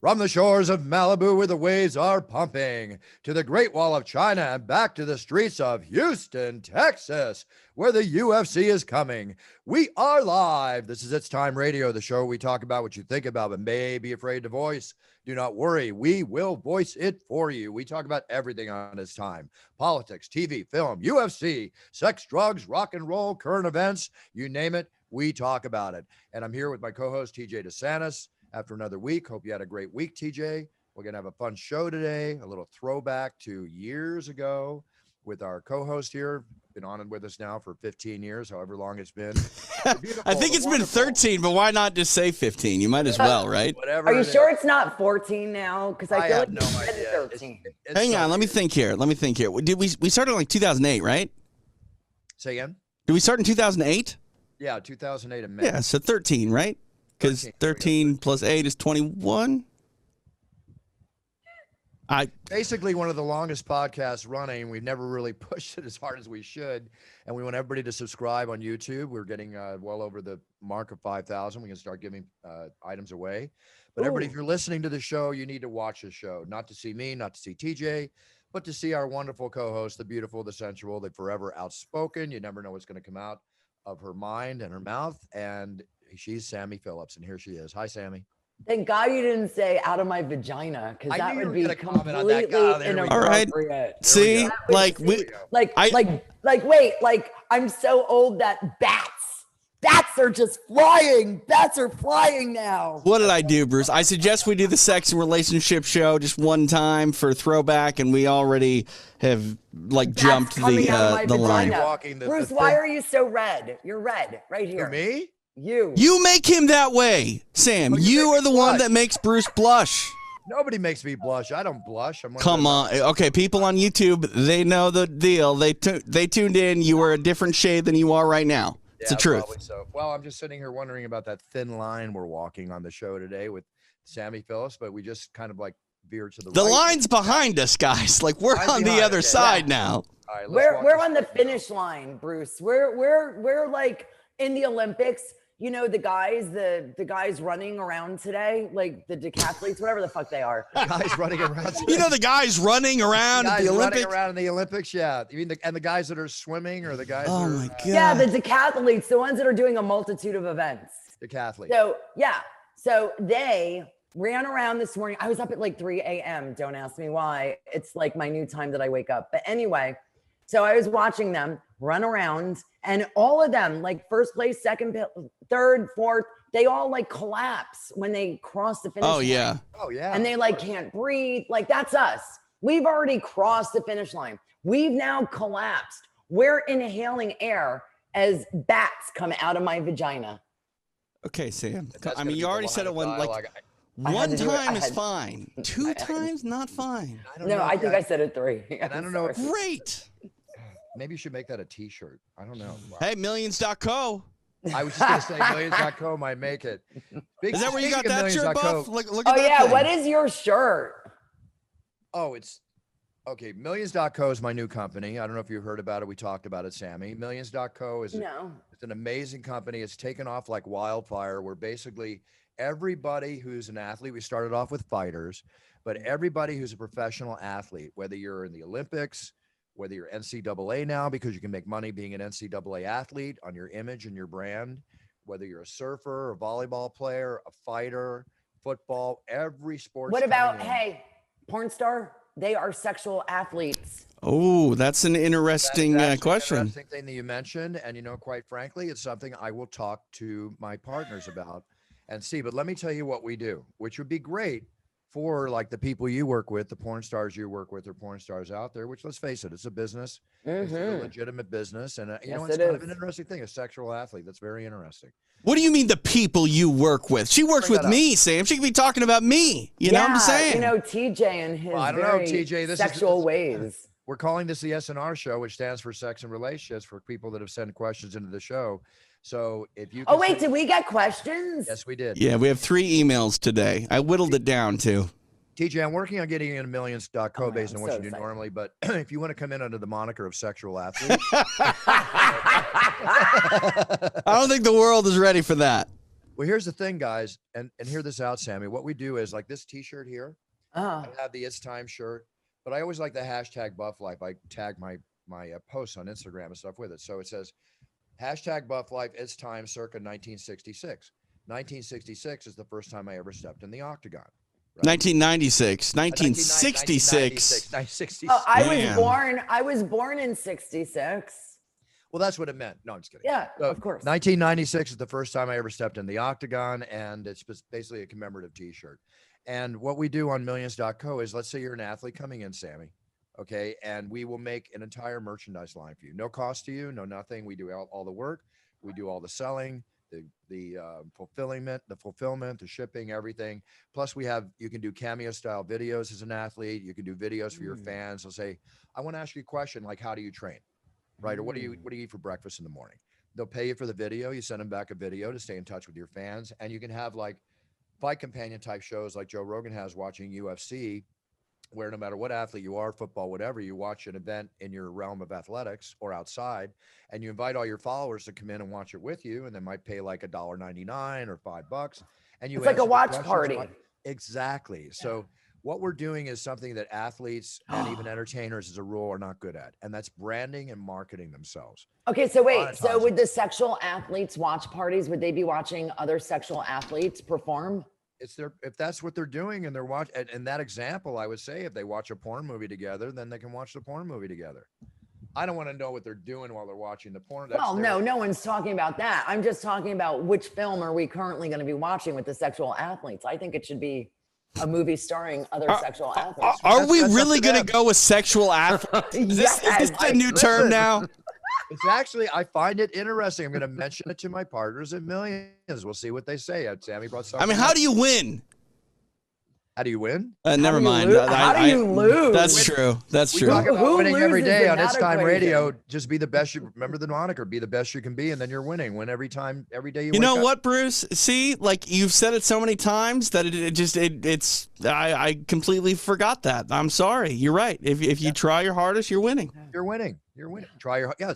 From the shores of Malibu where the waves are pumping, to the Great Wall of China and back to the streets of Houston, Texas, where the UFC is coming. We are live. This is It's Time Radio, the show we talk about what you think about but may be afraid to voice. Do not worry. We will voice it for you. We talk about everything on It's Time. Politics, TV, film, UFC, sex, drugs, rock and roll, current events, you name it, we talk about it. And I'm here with my co-host, TJ DeSantis. After another week. Hope you had a great week, TJ. We're going to have a fun show today, a little throwback to years ago with our co-host here. Been on it with us now for 15 years, however long it's been. I think it's been 13, but why not just say 15? You might as well, right? Are you sure it's not 14 now? Because I feel like no it's idea. 13. Hang on, let me think here. Did we started in like 2008, right? Say again? Did we start in 2008? Yeah, 2008 in May. Yeah, so 13, right? Because 13 plus 8 is 21. Basically one of the longest podcasts running. We've never really pushed it as hard as we should. And we want everybody to subscribe on YouTube. We're getting well over the mark of 5,000. We can start giving items away. But everybody, if you're listening to the show, you need to watch the show. Not to see me, not to see TJ, but to see our wonderful co-host, the beautiful, the sensual, the forever outspoken. You never know what's going to come out of her mind and her mouth. And she's Sammy Phillips, and here she is. Hi, Sammy. Thank God you didn't say out of my vagina, because that would be completely inappropriate. All right. See, wait, I'm so old that bats are just flying. Bats are flying now. What did I do, Bruce? I suggest we do the sex and relationship show just one time for throwback, and we already have jumped the line. Bruce, why are you so red? You're red right here. For me? You make him that way, Sam. You are the one that makes Bruce blush. Nobody makes me blush. I don't blush. Come on. Okay, people on YouTube, they know the deal. They tuned in. You were a different shade than you are right now. It's the truth. So. Well, I'm just sitting here wondering about that thin line we're walking on the show today with Sammy Phillips, but we just kind of veered to the right. The line's behind us, guys. We're on the other side now. All right, we're on the finish line, Bruce. We're like in the Olympics. You know, the guys running around today, like the decathletes, whatever the fuck they are. Guys running around. You know the guys running around at the Olympics? Running around in the Olympics, yeah. You mean the guys that are swimming or the guys that are... my God. Yeah, the decathletes, the ones that are doing a multitude of events. Decathletes. So, yeah. So they ran around this morning. I was up at 3 a.m. Don't ask me why. It's my new time that I wake up. But anyway, so I was watching them run around, and all of them, first place, second, third, fourth, they all collapse when they cross the finish line. Oh yeah. And they can't breathe. That's us. We've already crossed the finish line. We've now collapsed. We're inhaling air as bats come out of my vagina. Okay, Sam. I mean, you already said it one time is fine. 2 times not fine. I think I said it 3. And I don't know. Great. Maybe you should make that a t-shirt. I don't know. Hey, millions.co. I was just going to say millions.co might make it. Is that where you got that shirt, Buff? Look at that thing. What is your shirt? Oh, it's okay. Millions.co is my new company. I don't know if you heard about it. We talked about it, Sammy. Millions.co is it's an amazing company. It's taken off like wildfire, where basically everybody who's an athlete, we started off with fighters, but everybody who's a professional athlete, whether you're in the Olympics, whether you're NCAA now, because you can make money being an NCAA athlete on your image and your brand, whether you're a surfer, a volleyball player, a fighter, football, every sport. What about, porn star? They are sexual athletes. Oh, that's an interesting question. An interesting thing that you mentioned. And, quite frankly, it's something I will talk to my partners about and see. But let me tell you what we do, which would be great for the people you work with, the porn stars you work with, or porn stars out there, which, let's face it, it's a business. It's a legitimate business. And it's kind of an interesting thing, a sexual athlete. That's very interesting. What do you mean the people you work with? She works with me, Sam. She could be talking about me. You know what I'm saying? TJ and his sexual ways. We're calling this the SNR show, which stands for Sex and Relationships, for people that have sent questions into the show. So if you... did we get questions? Yes, we did. Yeah, we have 3 emails today. I whittled it down to. TJ, I'm working on getting in millions.co based on what you do normally, but if you want to come in under the moniker of sexual athlete. I don't think the world is ready for that. Well, here's the thing, guys, and hear this out, Sammy. What we do is like this T-shirt here. I have the It's Time shirt, but I always like the hashtag Buff Life. I tag my posts on Instagram and stuff with it. So it says hashtag Buff Life. It's Time, circa 1966. 1966 is the first time I ever stepped in the octagon. Right? 1996, 1966. 1966. Oh, I was born in 66. Well, that's what it meant. No, I'm just kidding. Yeah, So, of course. 1996 is the first time I ever stepped in the octagon, and it's basically a commemorative T-shirt. And what we do on Millions.co is, let's say you're an athlete coming in, Sammy, okay, and we will make an entire merchandise line for you. No cost to you, no nothing. We do all the work. We do all the selling, the fulfillment, the shipping, everything. Plus, you can do cameo style videos as an athlete. You can do videos for your fans. They'll say, I want to ask you a question, like, how do you train? Right? Or what do you eat for breakfast in the morning? They'll pay you for the video. You send them back a video to stay in touch with your fans. And you can have like fight companion type shows like Joe Rogan has watching UFC, where no matter what athlete you are, football, whatever, you watch an event in your realm of athletics or outside, and you invite all your followers to come in and watch it with you. And they might pay like $1.99 or $5. And It's like a watch party. Exactly. So what we're doing is something that athletes and even entertainers as a rule are not good at, and that's branding and marketing themselves. Okay, so wait, so would the sexual athletes watch parties, would they be watching other sexual athletes perform? If that's what they're doing and they're watching, in that example, I would say if they watch a porn movie together, then they can watch the porn movie together. I don't want to know what they're doing while they're watching the porn. No one's talking about that. I'm just talking about which film are we currently going to be watching with the sexual athletes. I think it should be a movie starring other sexual athletes. Are we really going to go with sexual athletes? Is this a new term now? It's actually, I find it interesting. I'm going to mention it to my partners at Millions. We'll see what they say. Sammy brought something. I mean, how do you win? How do you win? Never mind. How do you lose? That's true. That's true. We talk about winning every day on It's Time equation? Radio. Just be the best. Remember the moniker. Be the best you can be, and then you're winning. Win every time, every day. You know what, Bruce? See, like you've said it so many times that I completely forgot that. I'm sorry. You're right. If you try your hardest, you're winning. You're winning. You're winning.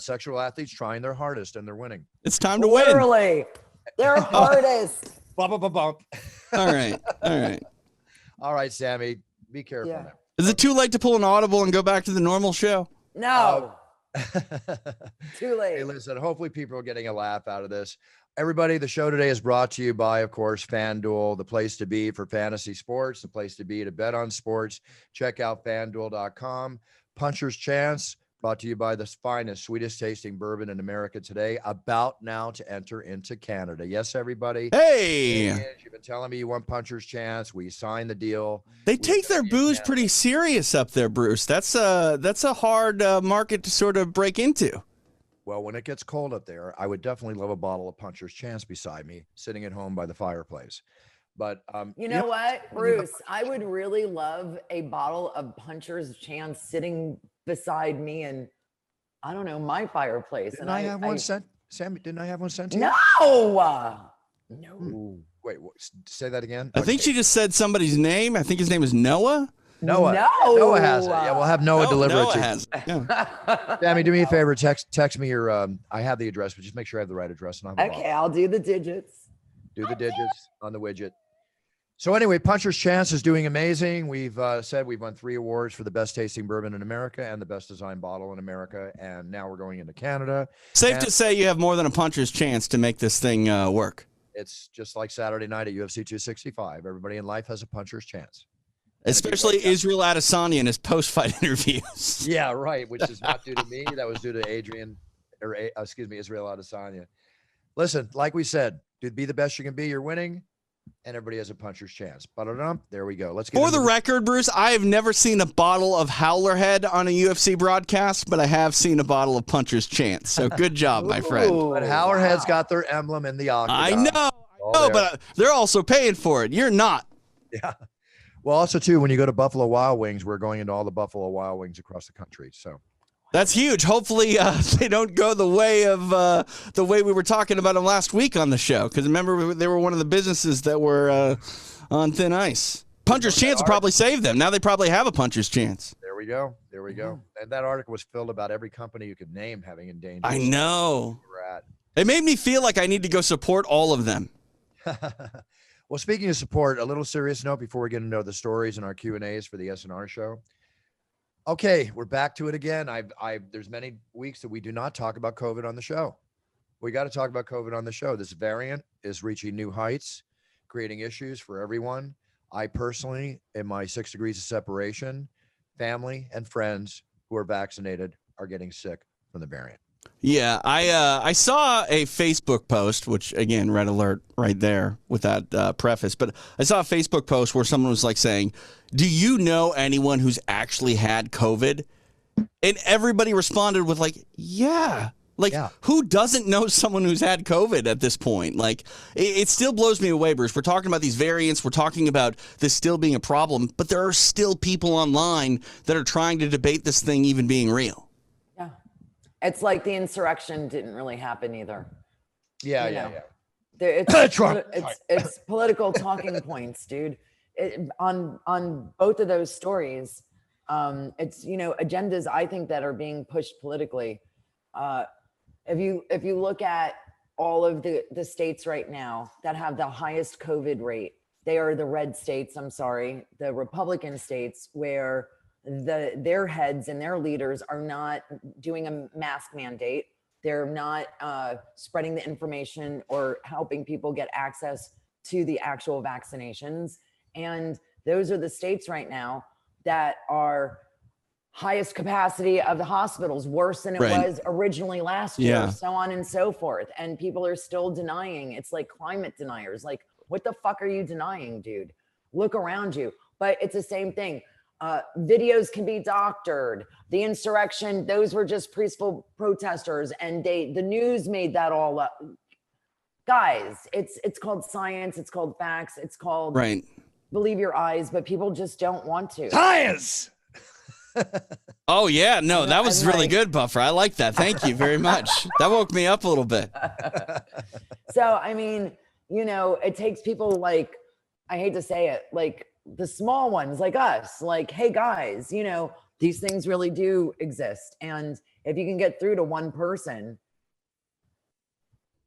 Sexual athletes trying their hardest and they're winning. It's time to win. Literally, their hardest. Bump, bump, bump. All right. All right. All right, Sammy, be careful now. Is it too late to pull an audible and go back to the normal show? No. Too late. Hey, listen, hopefully people are getting a laugh out of this. Everybody, the show today is brought to you by, of course, FanDuel, the place to be for fantasy sports, the place to be to bet on sports. Check out FanDuel.com. Puncher's Chance, brought to you by the finest, sweetest tasting bourbon in America today, about now to enter into Canada. Yes, everybody. Hey. You've been telling me you want Puncher's Chance. We signed the deal. They take their booze pretty serious up there, Bruce. That's a hard market to sort of break into. Well, when it gets cold up there, I would definitely love a bottle of Puncher's Chance beside me, sitting at home by the fireplace. But you know what, Bruce? I would really love a bottle of Puncher's Chance sitting beside me and I don't know, my fireplace. Didn't I have one sent? Sammy, didn't I have one sent to you? No. Wait, say that again. I think she just said somebody's name. I think his name is Noah. Noah. No. Noah has it. Yeah, we'll have Noah deliver it to you. Has it. Yeah. Sammy, do me a favor. Text me your. I have the address, but just make sure I have the right address. And I'll do the digits. Do the digits on the widget. So anyway, Puncher's Chance is doing amazing. We've said we've won 3 awards for the best tasting bourbon in America and the best designed bottle in America. And now we're going into Canada. Safe to say you have more than a puncher's chance to make this thing work. It's just like Saturday night at UFC 265. Everybody in life has a puncher's chance. Especially Israel Adesanya in his post-fight interviews. Yeah, right. Which is not due to me. That was due to Israel Adesanya. Listen, like we said, dude, be the best you can be. You're winning. And everybody has a puncher's chance. There we go. Let's get For the record, Bruce, I have never seen a bottle of Howler Head on a UFC broadcast, but I have seen a bottle of Puncher's Chance. So good job, my friend. But Howler Head's got their emblem in the octagon. I know, but they're also paying for it. You're not. Yeah. Well, also, too, when you go to Buffalo Wild Wings, we're going into all the Buffalo Wild Wings across the country. So that's huge. Hopefully they don't go the way of the way we were talking about them last week on the show. Because remember, they were one of the businesses that were on thin ice. Puncher's Chance will probably save them. Now they probably have a puncher's chance. There we go. There we go. And that article was filled about every company you could name having endangered. I know. It made me feel like I need to go support all of them. Well, speaking of support, a little serious note before we get into the stories and our Q&As for the SNR show. Okay, we're back to it again. There's many weeks that we do not talk about COVID on the show. We got to talk about COVID on the show. This variant is reaching new heights, creating issues for everyone. I personally, in my 6 degrees of separation, family and friends who are vaccinated are getting sick from the variant. Yeah, I saw a Facebook post, which again, red alert right there with that preface. But I saw a Facebook post where someone was like saying, "Do you know anyone who's actually had COVID?" And everybody responded with like, "Yeah." Like, who doesn't know someone who's had COVID at this point? Like, it still blows me away, Bruce. We're talking about these variants. We're talking about this still being a problem, but there are still people online that are trying to debate this thing even being real. Yeah. It's like the insurrection didn't really happen either. Yeah. It's political talking points, dude. On both of those stories, it's, agendas, I think, that are being pushed politically. If you look at all of the states right now that have the highest COVID rate, they are the red states, the Republican states, where their heads and their leaders are not doing a mask mandate. They're not spreading the information or helping people get access to the actual vaccinations. And those are the states right now that are highest capacity of the hospitals, worse than it was originally last year, so on and so forth. And people are still denying. It's like climate deniers. Like, what the fuck are you denying, dude? Look around you. But it's the same thing. Videos can be doctored. The insurrection, those were just peaceful protesters, and the news made that all up. Guys, it's called science. It's called facts. It's called believe your eyes, but people just don't want to. Science! Oh yeah, no, that was really good, Buffer. I like that. Thank you very much. That woke me up a little bit. So I mean, it takes people like, I hate to say it, like the small ones like us, like, hey guys, these things really do exist, and if you can get through to one person,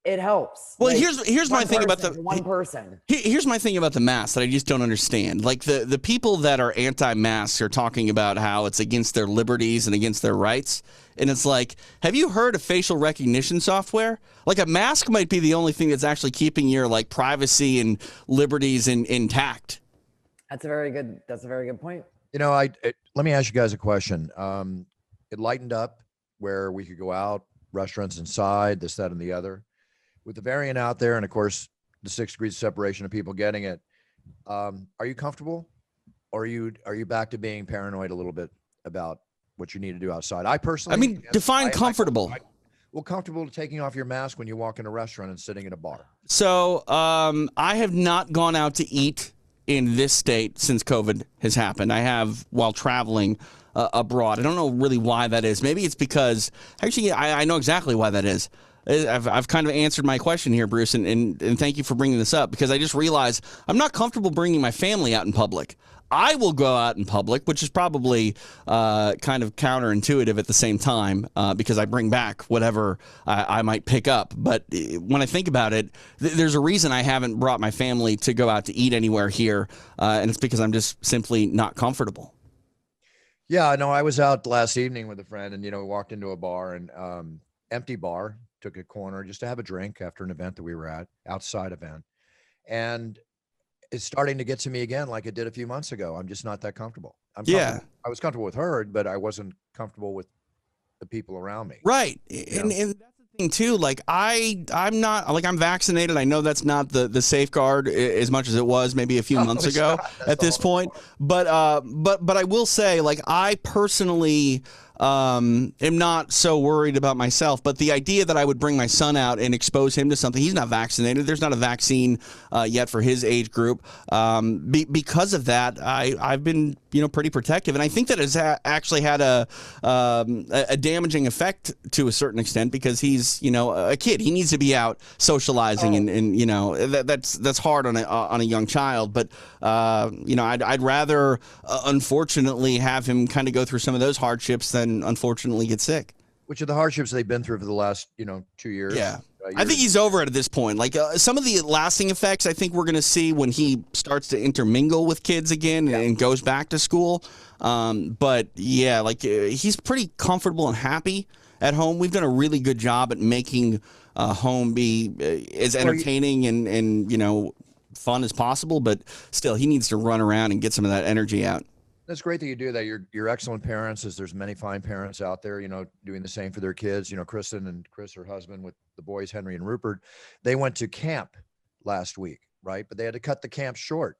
it helps. Well, like, here's my thing about the one person. Here's my thing about the mask that I just don't understand. Like the people that are anti-masks are talking about how it's against their liberties and against their rights. And it's like, have you heard of facial recognition software? Like, a mask might be the only thing that's actually keeping your like privacy and liberties intact. That's a very good point. Let me ask you guys a question. It lightened up where we could go out, restaurants inside, this, that, and the other. With the variant out there, and of course, the 6 degrees of separation of people getting it, are you comfortable, or are you back to being paranoid a little bit about what you need to do outside? I personally, define comfortable. Comfortable taking off your mask when you walk in a restaurant and sitting in a bar. So, I have not gone out to eat in this state since COVID has happened. I have while traveling abroad. I don't know really why that is. Maybe it's because actually I know exactly why that is. I've kind of answered my question here, Bruce, and thank you for bringing this up, because I just realized I'm not comfortable bringing my family out in public. I will go out in public, which is probably kind of counterintuitive at the same time, because I bring back whatever I might pick up. But when I think about it, there's a reason I haven't brought my family to go out to eat anywhere here, and it's because I'm just simply not comfortable. Yeah, no, I was out last evening with a friend, and we walked into a bar, and empty bar. Took a corner just to have a drink after an event that we were at, outside event. And it's starting to get to me again like it did a few months ago. I'm just not that comfortable. I was comfortable with her, but I wasn't comfortable with the people around me. Right. And that's the thing too. Like I'm not, like, I'm vaccinated. I know that's not the safeguard as much as it was maybe a few months ago at this point. But I will say, like, I personally am not so worried about myself, but the idea that I would bring my son out and expose him to something, he's not vaccinated. There's not a vaccine yet for his age group. Because of that, I've been, pretty protective. And I think that has actually had a damaging effect to a certain extent, because he's, a kid. He needs to be out socializing and that's hard on a young child. But, I'd rather, unfortunately, have him kind of go through some of those hardships than unfortunately get sick. Which are the hardships they've been through for the last, 2 years. Yeah. I think he's over it at this point. Like some of the lasting effects, I think we're going to see when he starts to intermingle with kids again and goes back to school. But yeah, like he's pretty comfortable and happy at home. We've done a really good job at making home be as entertaining and fun as possible. But still, he needs to run around and get some of that energy out. That's great that you do that. You're excellent parents, as there's many fine parents out there, doing the same for their kids. Kristen and Chris, her husband, with the boys, Henry and Rupert, they went to camp last week, right? But they had to cut the camp short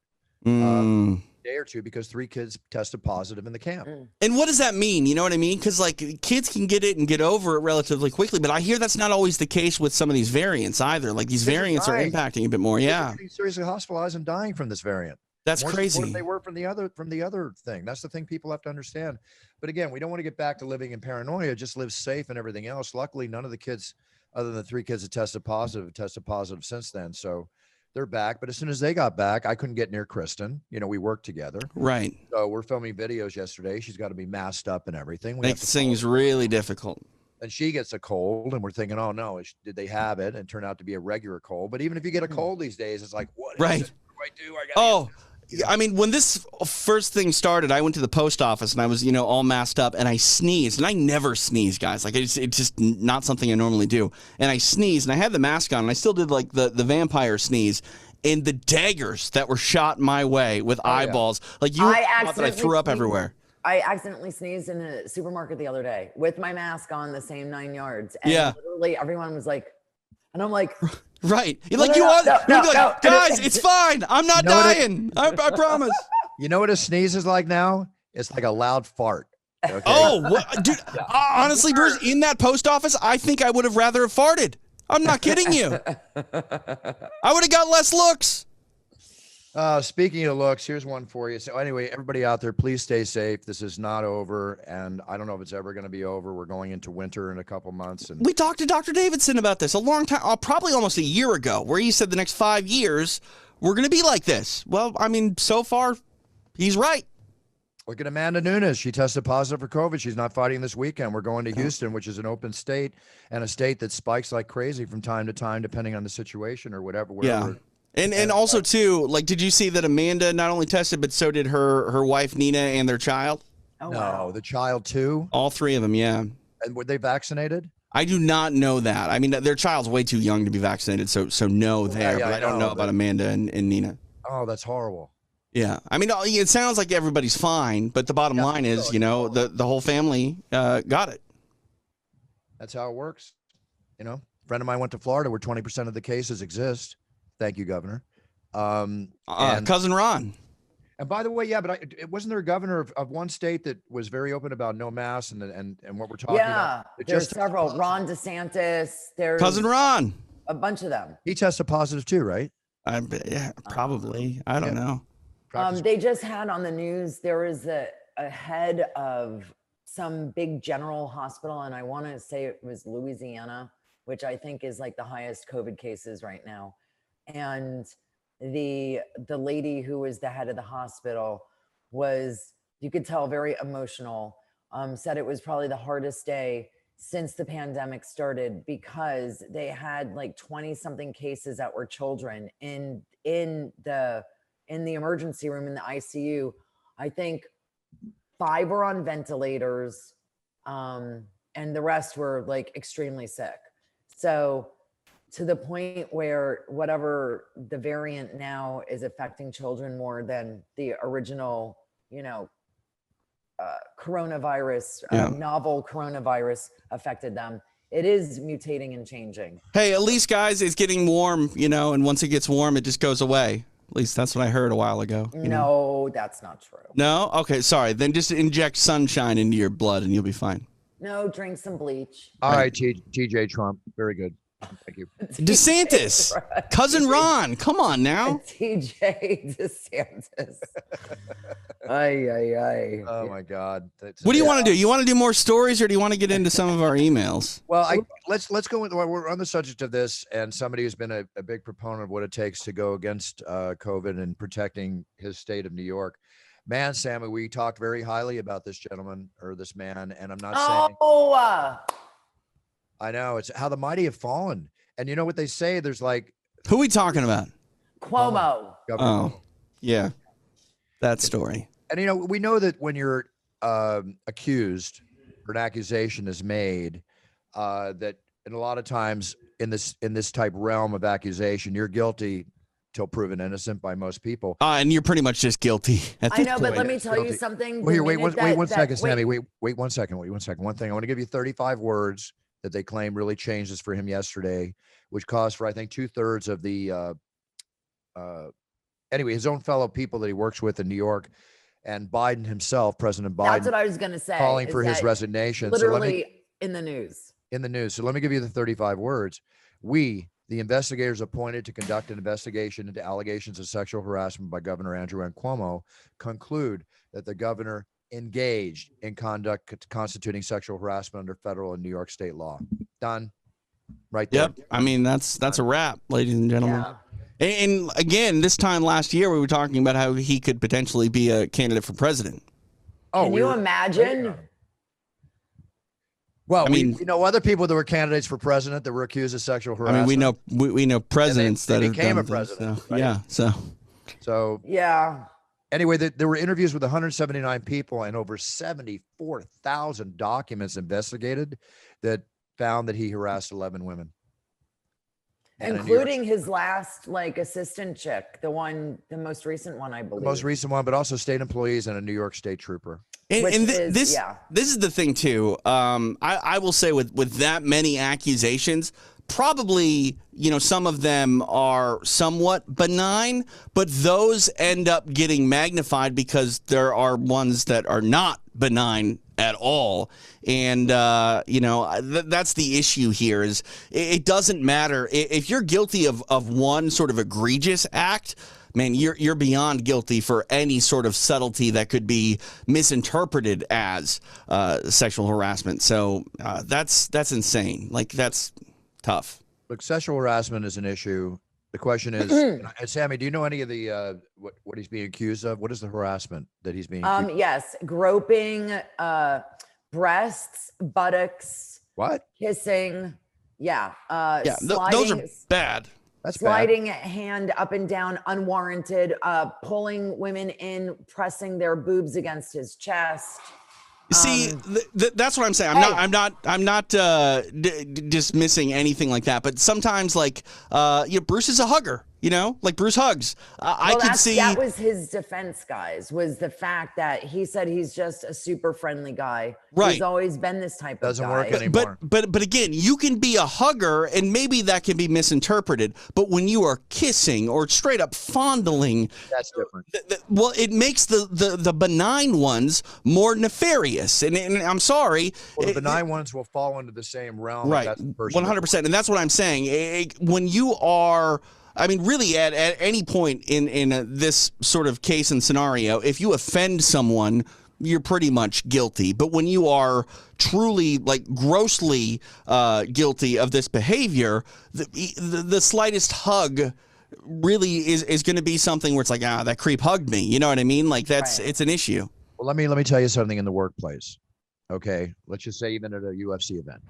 a day or two because 3 kids tested positive in the camp. And what does that mean? You know what I mean? Because like kids can get it and get over it relatively quickly, but I hear that's not always the case with some of these variants either. Like these variants are impacting a bit more. Yeah. They're getting seriously hospitalized and dying from this variant. That's crazy. More than they were from the other thing. That's the thing people have to understand. But again, we don't want to get back to living in paranoia. Just live safe and everything else. Luckily, none of the kids, other than the 3 kids that tested positive since then. So they're back. But as soon as they got back, I couldn't get near Kristen. We worked together. Right. So we're filming videos yesterday. She's got to be masked up and everything. Makes things really difficult. And she gets a cold, and we're thinking, oh no, did they have it? And it turned out to be a regular cold. But even if you get a cold these days, it's like, what? Right. What do I do? I mean, when this first thing started, I went to the post office and I was, all masked up and I sneezed. And I never sneeze, guys. Like, it's just not something I normally do. And I sneezed and I had the mask on and I still did like the vampire sneeze. And the daggers that were shot my way with eyeballs, like I threw up everywhere. I accidentally sneezed in a supermarket the other day with my mask on, the same 9 yards. And literally everyone was like, and I'm like... Right. Guys, it's fine. I'm not dying. I promise. You know what a sneeze is like now? It's like a loud fart. Okay? Oh, dude. Honestly, Bruce, in that post office, I think I would have rather have farted. I'm not kidding you. I would have got less looks. Speaking of looks, here's one for you. So anyway, everybody out there, please stay safe. This is not over, and I don't know if it's ever going to be over. We're going into winter in a couple months. And we talked to Dr. Davidson about this a long time, probably almost a year ago, where he said the next 5 years, we're going to be like this. Well, I mean, so far, he's right. Look at Amanda Nunes. She tested positive for COVID. She's not fighting this weekend. We're going to Houston, which is an open state, and a state that spikes like crazy from time to time, depending on the situation or whatever. Yeah. And also, too, like, did you see that Amanda not only tested, but so did her wife, Nina, and their child? Oh, no, wow. the child, too? All 3 of them, yeah. And were they vaccinated? I do not know that. I mean, their child's way too young to be vaccinated, so no there. But I don't know about Amanda and Nina. Oh, that's horrible. Yeah. I mean, it sounds like everybody's fine, but the bottom line is, the whole family got it. That's how it works. A friend of mine went to Florida where 20% of the cases exist. Thank you, Governor. Cousin Ron. And by the way, but wasn't there a governor of one state that was very open about no masks and what we're talking about? There's several. Ron DeSantis. There's Cousin Ron. A bunch of them. He tested positive too, right? Yeah, probably. I don't know. They just had on the news, there was a head of some big general hospital, and I want to say it was Louisiana, which I think is like the highest COVID cases right now. And the lady who was the head of the hospital was, you could tell, very emotional, said it was probably the hardest day since the pandemic started because they had like 20 something cases that were children in the emergency room, in the ICU. I think 5 were on ventilators, and the rest were like extremely sick. So to the point where whatever the variant now is affecting children more than the original, coronavirus, novel coronavirus affected them. It is mutating and changing. Hey, at least, guys, it's getting warm, and once it gets warm, it just goes away. At least that's what I heard a while ago. No, that's not true. No? Okay, sorry. Then just inject sunshine into your blood and you'll be fine. No, drink some bleach. All right, TJ Trump. Very good. Thank you. DeSantis. Cousin Ron. Come on now. TJ DeSantis. Ay. Oh, my God. What do you want to do? You want to do more stories, or do you want to get into some of our emails? Well, let's go with, we're on the subject of this, and somebody who's been a big proponent of what it takes to go against COVID and protecting his state of New York. Man, Sammy, we talked very highly about this gentleman or this man, and I'm not saying. Oh, I know, it's how the mighty have fallen. And you know what they say? There's like Who are we talking about? Cuomo. Governor Cuomo. Oh, yeah, that story. And you know, we know that when you're accused or an accusation is made, that and a lot of times in this type realm of accusation, you're guilty till proven innocent by most people. And you're pretty much just guilty at this I know, point. but let me tell you something. Well, here, wait one second, wait. Sammy. Wait 1 second. Wait 1 second. One thing. I want to give you 35 words that they claim really changed this for him yesterday, which caused for I think 2/3 of the anyway, his own fellow people that he works with in New York, and Biden himself, President Biden. That's what I was going to say. Calling for his resignation. Literally in the news. In the news. So let me give you the 35 words. We, the investigators appointed to conduct an investigation into allegations of sexual harassment by Governor Andrew Cuomo, conclude that the governor engaged in conduct constituting sexual harassment under federal and New York state law. Done. Right there. Yep. I mean, that's a wrap, ladies and gentlemen. Yeah. And again, this time last year, we were talking about how he could potentially be a candidate for president. Can you imagine? Well, I mean, we know other people that were candidates for president that were accused of sexual harassment. I mean, we know presidents they that became have a done president. things, Right? Yeah. So Yeah. anyway, there were interviews with 179 people and over 74,000 documents investigated that found that he harassed 11 women. And Including his last assistant chick, the most recent one, I believe. the most recent one, but also state employees and a New York state trooper. This is the thing too. I will say with that many accusations, probably some of them are somewhat benign, but those end up getting magnified because there are ones that are not benign at all. And that's the issue here. Is it doesn't matter if you're guilty of one sort of egregious act. Man, you're beyond guilty for any sort of subtlety that could be misinterpreted as sexual harassment. So that's insane. That's tough. Look, sexual harassment is an issue. The question is, and Sammy, do you know any of the what he's being accused of? What is the harassment that he's being accused Yes, groping, breasts, buttocks, what? kissing. Yeah. Those are bad. That's sliding hand up and down, unwarranted, pulling women in, pressing their boobs against his chest. See, that's what I'm saying. I'm not dismissing anything like that. But sometimes, Bruce is a hugger. Bruce hugs. I could see that was his defense, guys. Was the fact that he said he's just a super friendly guy. Right. He's always been this type Doesn't of guy. work anymore. But again, you can be a hugger, and maybe that can be misinterpreted. But when you are kissing or straight up fondling, that's different. Well, it makes the benign ones more nefarious. And I'm sorry. Well, the benign ones will fall into the same realm. Right. 100%. And that's what I'm saying. When you are, really at any point in this sort of case and scenario, if you offend someone, you're pretty much guilty. But when you are truly, grossly guilty of this behavior, the slightest hug really is going to be something where it's that creep hugged me. You know what I mean? It's an issue. Well, let me tell you something in the workplace. Okay, let's just say even at a UFC event,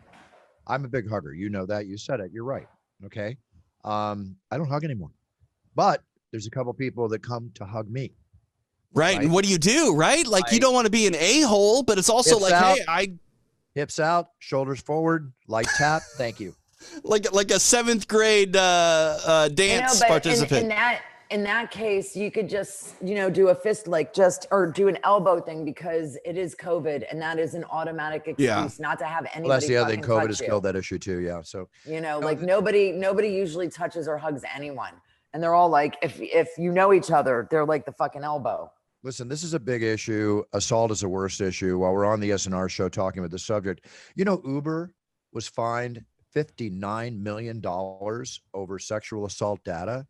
I'm a big hugger. You know that. You said it. You're right. Okay. I don't hug anymore, but there's a couple people that come to hug me. Right. And what do you do? Right. You don't want to be an a-hole, but it's also hips out, shoulders forward, light tap. Thank you. Like a 7th grade dance participant. In that case, you could just, do a fist, or do an elbow thing, because it is COVID, and that is an automatic excuse not to have anybody. Well, that's the other thing. COVID has you. killed that issue too. Yeah. So, nobody usually touches or hugs anyone. And they're all if you know each other, they're like the fucking elbow. Listen, this is a big issue. Assault is the worst issue. While we're on the SNR show talking about the subject, Uber was fined $59 million over sexual assault data.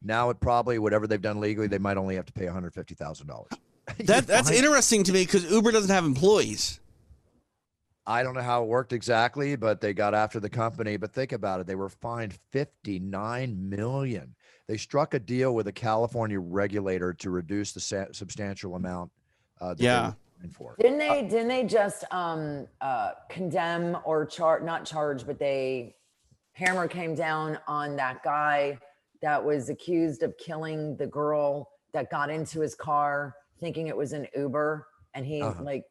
Now it probably, whatever they've done legally, they might only have to pay $150,000. That's interesting to me because Uber doesn't have employees. I don't know how it worked exactly, but they got after the company. But think about it. They were fined $59 million. They struck a deal with a California regulator to reduce the substantial amount that they were fined for. Didn't they just condemn or not charge, but they hammer came down on that guy that was accused of killing the girl that got into his car thinking it was an Uber, and he like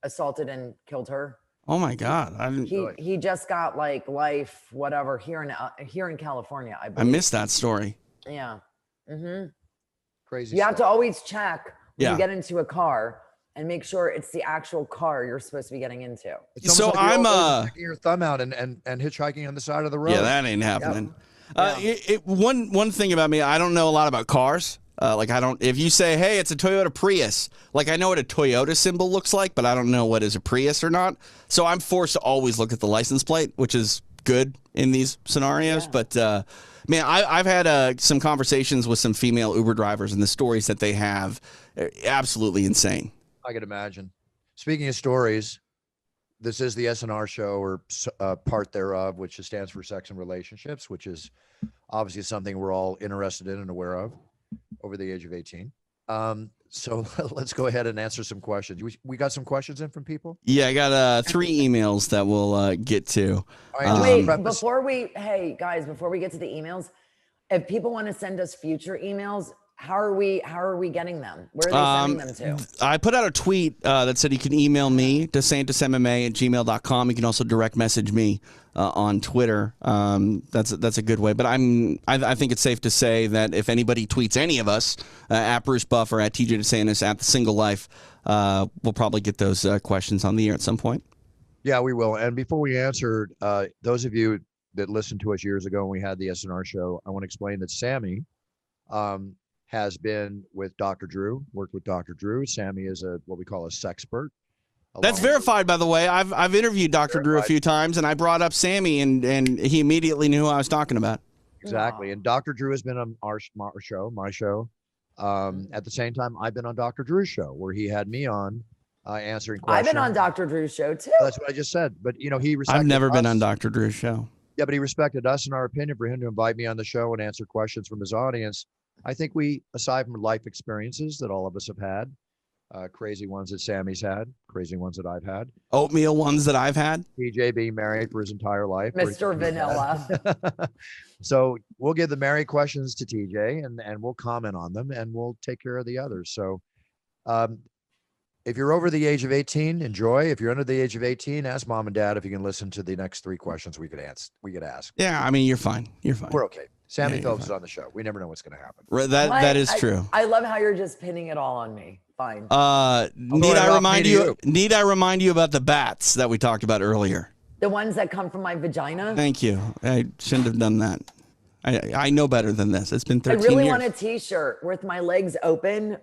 assaulted and killed her. Oh my God! I didn't. He just got like life, whatever, here in California. I I missed that story. Yeah. Crazy. You have to always check when Yeah. you get into a car and make sure it's the actual car you're supposed to be getting into. It's So almost like I'm you're sticking your thumb out and hitchhiking on the side of the road. Yeah, that ain't happening. Yep. One thing about me, I don't know a lot about cars. Like I don't. If you say, "Hey, it's a Toyota Prius," like I know what a Toyota symbol looks like, but I don't know what is a Prius or not. So I'm forced to always look at the license plate, which is good in these scenarios. Yeah. But man, I've had some conversations with some female Uber drivers, and the stories that they have are absolutely insane. I could imagine. Speaking of stories, this is the SNR show, or part thereof, which stands for Sex and Relationships, which is obviously something we're all interested in and aware of over the age of 18. So let's go ahead and answer some questions. We got some questions in from people? Yeah, I got 3 emails that we'll get to. All right, Wait, preface- before we get to the emails, if people want to send us future emails, how are we getting them? Where are they sending them to? I put out a tweet that said you can email me to santismma@gmail.com. You can also direct message me on Twitter. That's a good way. But I think it's safe to say that if anybody tweets any of us at Bruce Buff or at TJ DeSantis at The Single Life, we'll probably get those questions on the air at some point. Yeah, we will. And before we answer, those of you that listened to us years ago when we had the SNR show, I want to explain that Sammy has been with Dr. Drew, worked with Dr. Drew. Sammy is what we call a sexpert. That's verified, by the way. I've interviewed Dr. Drew a few times, and I brought up Sammy, and he immediately knew who I was talking about. Exactly. And Dr. Drew has been on my show. At the same time, I've been on Dr. Drew's show, where he had me on answering questions. I've been on Dr. Drew's show too. That's what I just said. But he respected I've never been us. on Dr. Drew's show. Yeah, but he respected us and our opinion. For him to invite me on the show and answer questions from his audience, I think aside from life experiences that all of us have had, crazy ones that Sammy's had, crazy ones that I've had, Oatmeal ones that I've had. TJ being married for his entire life, Mr. Vanilla. So we'll give the married questions to TJ and we'll comment on them and we'll take care of the others. So if you're over the age of 18, enjoy. If you're under the age of 18, ask mom and dad if you can listen to the next 3 questions we could ask. Yeah, I mean, you're fine. You're fine. We're okay. Sammy Yeah, Phillips is on the show. We never know what's going to happen. That is true. I love how you're just pinning it all on me. Fine. Need I remind you about the bats that we talked about earlier? The ones that come from my vagina. Thank you. I shouldn't have done that. I know better than this. It's been 13 I really years. want a T-shirt with my legs open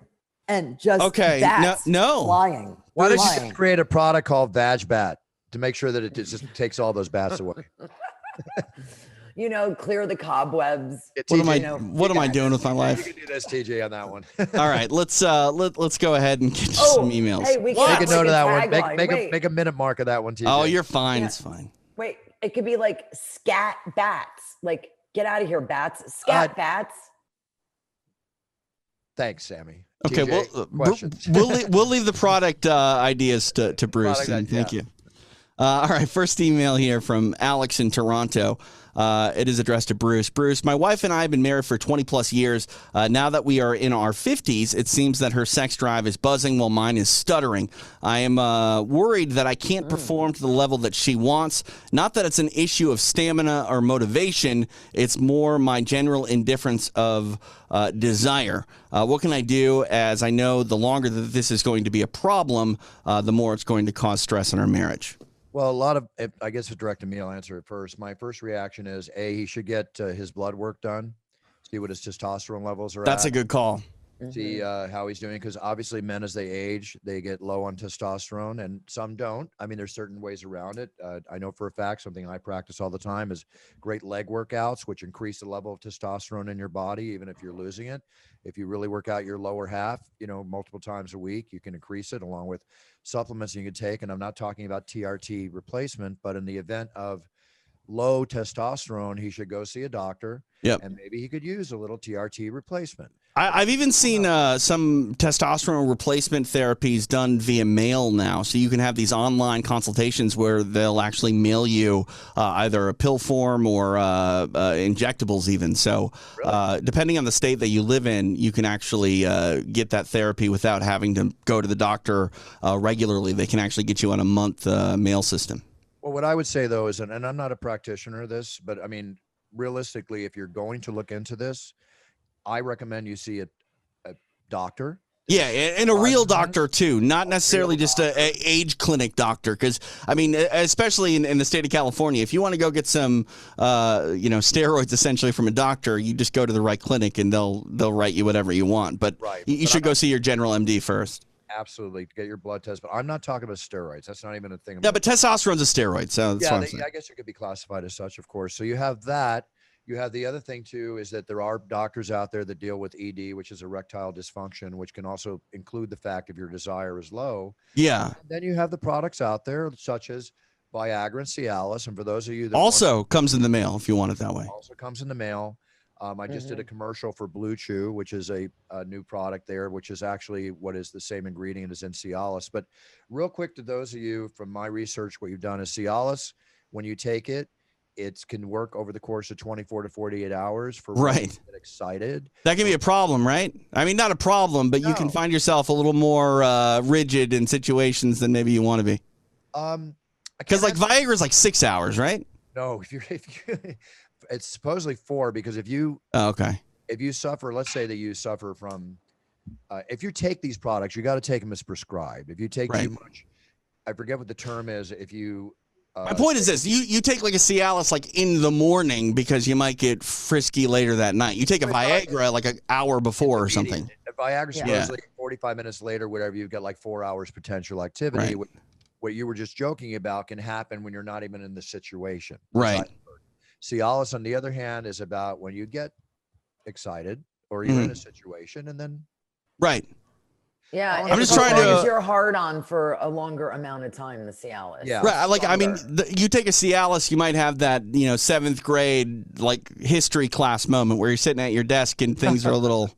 and just Okay, bats no. flying. Why don't you create a product called Vag Bat to make sure that it just takes all those bats away? Clear the cobwebs. What am I doing with my life? You can do this, TJ, on that one. All right, let's go ahead and get to some emails. Hey, we Make got a note of that one. tagline. Make a minute mark of that one, TJ. Oh, you're fine. It's fine. Wait, it could be like scat bats. Like, get out of here, bats. Scat bats. Thanks, Sammy. Okay, TJ, questions. we'll leave the product ideas to Bruce. Product, Thank you. All right, first email here from Alex in Toronto. It is addressed to Bruce. Bruce, my wife and I have been married for 20 plus years. Now that we are in our 50s, it seems that her sex drive is buzzing while mine is stuttering. I am worried that I can't perform to the level that she wants. Not that it's an issue of stamina or motivation. It's more my general indifference of desire. What can I do, as I know the longer that this is going to be a problem, the more it's going to cause stress in our marriage? Well, I guess it's direct to me. I'll answer it first. My first reaction is, he should get his blood work done, see what his testosterone levels are That's at. a good call. See how he's doing, because obviously men, as they age, they get low on testosterone, and some don't. I mean, there's certain ways around it. I know for a fact, something I practice all the time is great leg workouts, which increase the level of testosterone in your body, even if you're losing it. If you really work out your lower half, multiple times a week, you can increase it, along with supplements you can take. And I'm not talking about TRT replacement, but in the event of low testosterone, he should go see a doctor. Yep. And maybe he could use a little TRT replacement. I've even seen some testosterone replacement therapies done via mail now. So you can have these online consultations where they'll actually mail you either a pill form or injectables even. So depending on the state that you live in, you can actually get that therapy without having to go to the doctor regularly. They can actually get you on a month mail system. Well, what I would say, though, is, and I'm not a practitioner of this, but I mean, realistically, if you're going to look into this, I recommend you see a doctor. Yeah, and a real doctor too, not necessarily just a age clinic doctor. Because I mean, especially in the state of California, if you want to go get some, steroids essentially from a doctor, you just go to the right clinic and they'll write you whatever you want. But you should go see your general MD first. Absolutely, get your blood test. But I'm not talking about steroids. That's not even a thing. Yeah, but testosterone's a steroid, so that's what I'm saying. I guess it could be classified as such, of course. So you have that. You have the other thing too, is that there are doctors out there that deal with ED, which is erectile dysfunction, which can also include the fact if your desire is low. Yeah. And then you have the products out there such as Viagra and Cialis. And for those of you that also comes in the mail if you want it that way. Also comes in the mail. I just did a commercial for Blue Chew, which is a new product there, which is actually what is the same ingredient as in Cialis. But real quick to those of you from my research, what you've done is Cialis, when you take it, it can work over the course of 24 to 48 hours for women to get excited. That can be a problem, right? I mean, not a problem, but you can find yourself a little more rigid in situations than maybe you want to be. Because like Viagra is like 6 hours, right? No, if you it's supposedly 4, because if you if you suffer, let's say that you suffer from if you take these products, you got to take them as prescribed. If you take too much, I forget what the term is. If you my point is this: you take like a Cialis like in the morning because you might get frisky later that night. You take a Viagra like an hour before or something. A Viagra supposedly 45 minutes later, whatever, you get like 4 hours potential activity. Right. What you were just joking about can happen when you're not even in the situation. Right. Cialis, on the other hand, is about when you get excited or you're in a situation, and then Yeah, I'm just trying to. You're hard on for a longer amount of time. The Cialis. Yeah. Right. Like, I mean, you take a Cialis, you might have that, 7th grade like history class moment where you're sitting at your desk and things are a little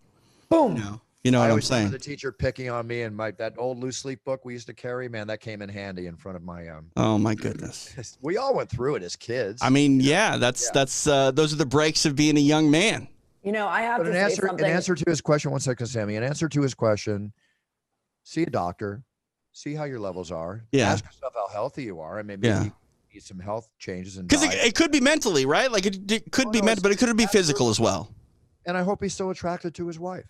boom. You know what I I'm saying? The teacher picking on me and that old loose sleep book we used to carry, man, that came in handy in front of my Oh my goodness. We all went through it as kids. I mean, that's those are the breaks of being a young man. I have to say something. In answer to his question, one second, Sammy. In answer to his question, see a doctor, see how your levels are. Yeah. Ask yourself how healthy you are, and maybe you need some health changes. Because it could be mentally, right? Like it could be mental, but it could be physical as well. And I hope he's still attracted to his wife.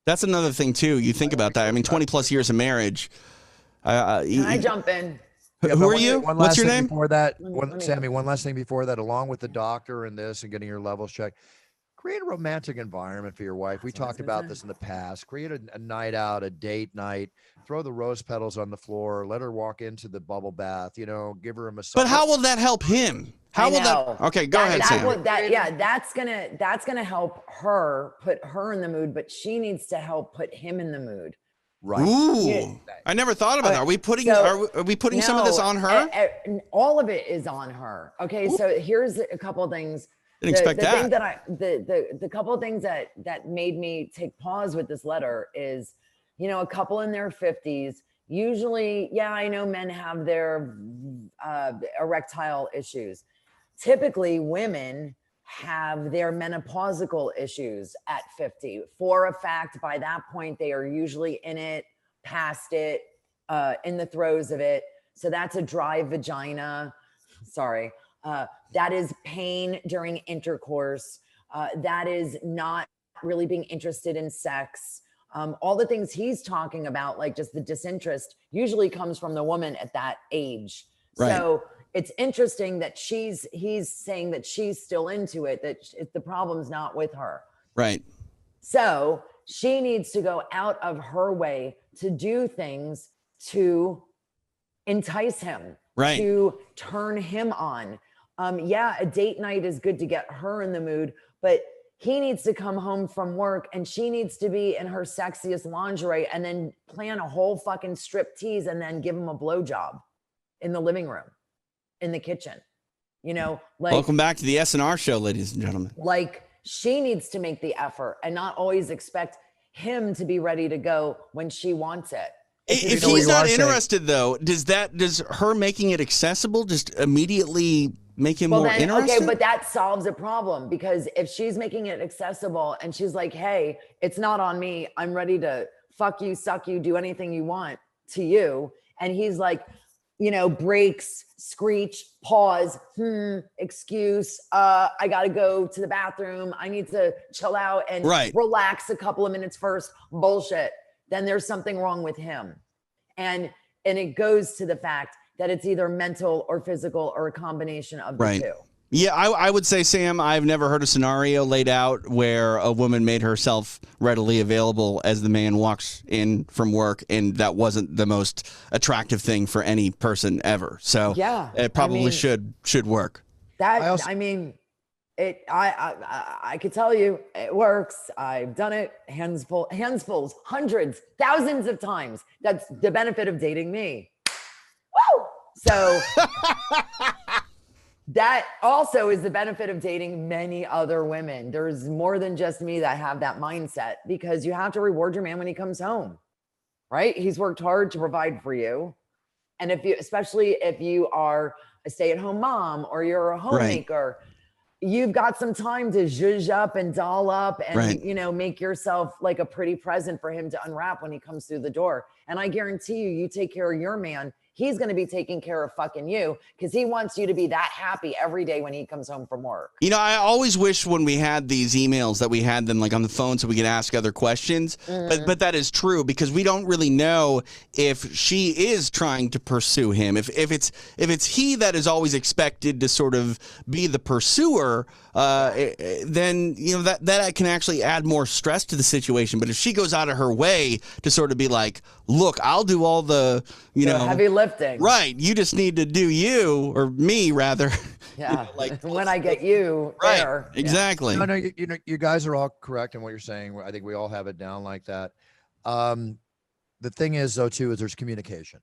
That's another thing too. You think about that. I mean, 20 plus years of marriage. Can I jump in? Who are you? What's your name? Before that, Sammy, one last thing before that, along with the doctor and this and getting your levels checked, create a romantic environment for your wife. We talked about this in the past. Create a night out, a date night. Throw the rose petals on the floor. Let her walk into the bubble bath. Give her a massage. But how will that help him? How will that? Okay, go ahead, Sam. That's gonna help her, put her in the mood, but she needs to help put him in the mood. Right. Ooh, I never thought about that. Are we putting some of this on her? All of it is on her. Okay, so here's a couple of things. Didn't expect that. The couple of things that made me take pause with this letter is, a couple in their 50s. Usually, I know men have their erectile issues. Typically, women have their menopausal issues at 50. For a fact, by that point, they are usually in it, past it, in the throes of it. So that's a dry vagina. Sorry. That is pain during intercourse. That is not really being interested in sex. All the things he's talking about, like just the disinterest, usually comes from the woman at that age. Right. So it's interesting that he's saying that she's still into it, that the problem's not with her. Right. So she needs to go out of her way to do things to entice him, right, to turn him on. A date night is good to get her in the mood, but he needs to come home from work and she needs to be in her sexiest lingerie and then plan a whole fucking strip tease and then give him a blowjob in the living room, in the kitchen. Welcome back to the SNR show, ladies and gentlemen. Like, she needs to make the effort and not always expect him to be ready to go when she wants it. If he's not interested, though, does her making it accessible just immediately make him more interested? Okay, but that solves a problem, because if she's making it accessible and she's like, hey, it's not on me, I'm ready to fuck you, suck you, do anything you want to you. And he's like, breaks, screech, pause, excuse, I gotta go to the bathroom, I need to chill out and relax a couple of minutes first, bullshit. Then there's something wrong with him. And it goes to the fact that it's either mental or physical or a combination of the two. Yeah, I would say, Sam, I've never heard a scenario laid out where a woman made herself readily available as the man walks in from work, and that wasn't the most attractive thing for any person ever. So it probably should work. I could tell you it works. I've done it handfuls, hundreds, thousands of times. That's the benefit of dating me. Woo! So that also is the benefit of dating many other women. There's more than just me that have that mindset, because you have to reward your man when he comes home, right? He's worked hard to provide for you. And especially if you are a stay-at-home mom or you're a homemaker, you've got some time to zhuzh up and doll up and, make yourself like a pretty present for him to unwrap when he comes through the door. And I guarantee you take care of your man, he's going to be taking care of fucking you, because he wants you to be that happy every day when he comes home from work. I always wish when we had these emails that we had them like on the phone so we could ask other questions. But that is true, because we don't really know if she is trying to pursue him. If it's he that is always expected to sort of be the pursuer, then that can actually add more stress to the situation. But if she goes out of her way to sort of be like, look, I'll do all the heavy lifting. Right. You just need to do you, or me rather. Yeah. When I get you there. Exactly. No, you guys are all correct in what you're saying. I think we all have it down like that. The thing is, though, too, is there's communication,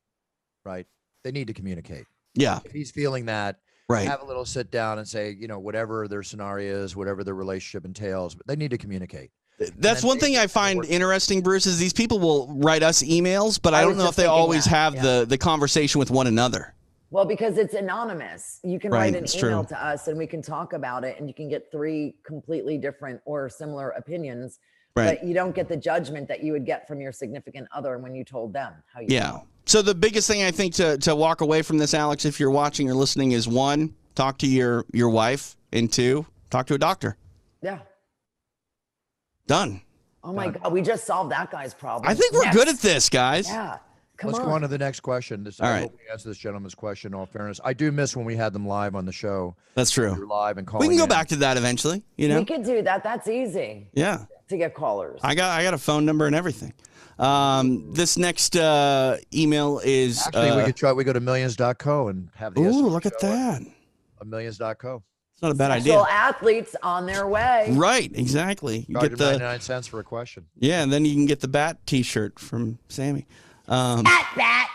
right? They need to communicate. Yeah. If he's feeling that, have a little sit down and say, whatever their scenario is, whatever their relationship entails, but they need to communicate. That's one thing I find interesting, Bruce, is these people will write us emails, but I don't know if they always have the conversation with one another. Well, because it's anonymous. You can write an email to us and we can talk about it, and you can get 3 completely different or similar opinions, but you don't get the judgment that you would get from your significant other when you told them how you felt. So the biggest thing I think to walk away from this, Alex, if you're watching or listening, is 1, talk to your wife, and 2, talk to a doctor. Yeah. Done. Oh my God, we just solved that guy's problem. I think we're good at this, guys. Yeah. Let's go on to the next question. All right. I hope we answer this gentleman's question. In all fairness, I do miss when we had them live on the show. That's true. We were live and calling. We can go back to that eventually. We could do that. That's easy. Yeah. To get callers. I got a phone number and everything. This next email is actually we could try. We go to millions.co and have the. Ooh, look at that. Millions.co. It's not a bad idea. Athletes on their way. Right, exactly. You get the 99 cents for a question. Yeah, and then you can get the bat T-shirt from Sammy. Bats.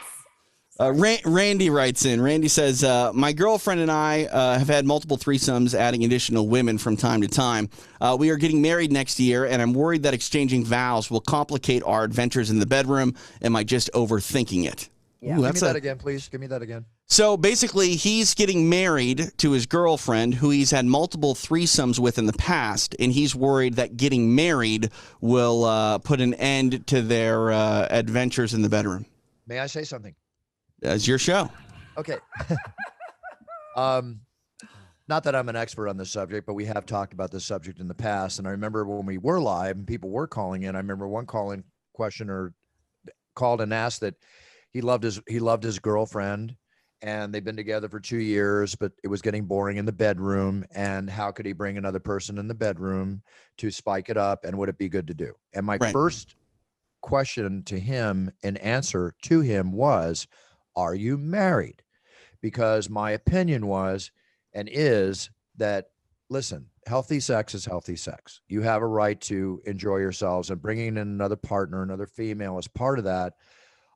Randy writes in. Randy says, my girlfriend and I have had multiple threesomes, adding additional women from time to time. We are getting married next year, and I'm worried that exchanging vows will complicate our adventures in the bedroom. Am I just overthinking it? Yeah. Give me that again, please. Give me that again. So basically, he's getting married to his girlfriend, who he's had multiple threesomes with in the past, and he's worried that getting married will put an end to their adventures in the bedroom. May I say something? It's your show. Okay. Not that I'm an expert on this subject, but we have talked about this subject in the past. And I remember when we were live and people were calling in, I remember one call-in questioner called and asked that he loved his girlfriend, and they've been together for 2 years, but it was getting boring in the bedroom. And how could he bring another person in the bedroom to spike it up? And would it be good to do? And my first question to him and answer to him was, are you married? Because my opinion was and is that, listen, healthy sex is healthy sex. You have a right to enjoy yourselves, and bringing in another partner, another female as part of that.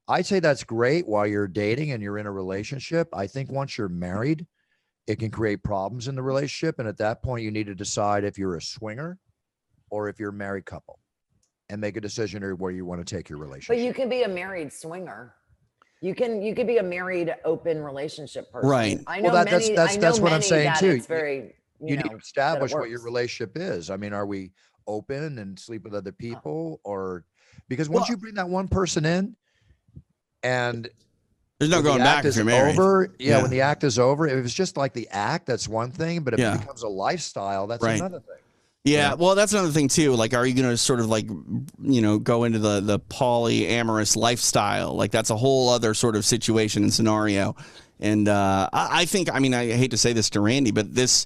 I'd say that's great while you're dating and you're in a relationship. I think once you're married, it can create problems in the relationship. And at that point, you need to decide if you're a swinger or if you're a married couple. and make a decision or where you want to take your But relationship. you can be a married swinger. You could be a married open relationship person. Right. I know Well, many. that's what I'm saying that too. It's very. You need know, to that establish it what your works. relationship is. I mean, are we open and sleep with other people, or because Well- once you bring that one person in, and There's no when going the back act if is you're married. over, Yeah. when the act is over, if it's just like the act, that's one thing. But if Yeah. it becomes a lifestyle, that's Right. another thing. Yeah, well, that's another thing too. Like, are you going to sort of like, go into the polyamorous lifestyle? Like, that's a whole other sort of situation and scenario. And I think, I mean, I hate to say this to Randy, but this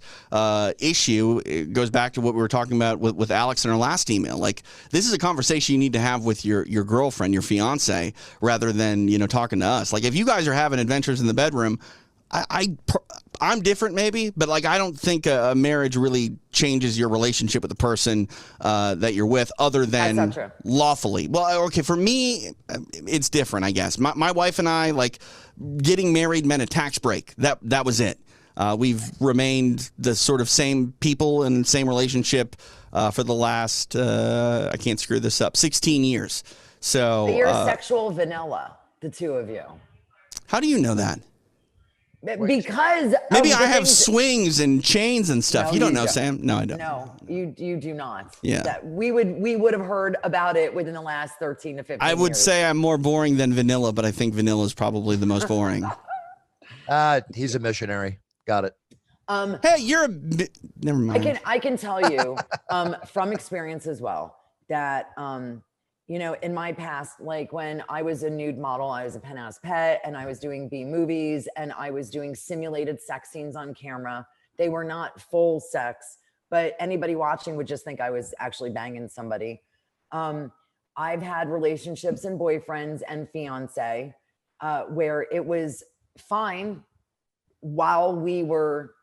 issue it goes back to what we were talking about with Alex in our last email. Like, this is a conversation you need to have with your girlfriend, your fiance, rather than, talking to us. Like, if you guys are having adventures in the bedroom, I'm different maybe, but like I don't think a marriage really changes your relationship with the person that you're with other than That's not true. lawfully. Well, okay, for me, it's different, I guess. My wife and I, like, getting married meant a tax break. That was it. We've remained the sort of same people and same relationship for the last, I can't screw this up, 16 years. So But you're sexual vanilla, the two of you. How do you know that? Because Maybe of the I have things- swings and chains and stuff. No, you don't you know, don't. Sam? No, I don't. No, you do not. Yeah. That we would have heard about it within the last 13 to 15 I would years. say I'm more boring than vanilla, but I think vanilla is probably the most boring. He's a missionary. Got it. Hey, you're never mind. I can tell you from experience as well that in my past, like when I was a nude model, I was a Penthouse pet, and I was doing B movies, and I was doing simulated sex scenes on camera. They were not full sex, but anybody watching would just think I was actually banging somebody. I've had relationships and boyfriends and fiance where it was fine while we were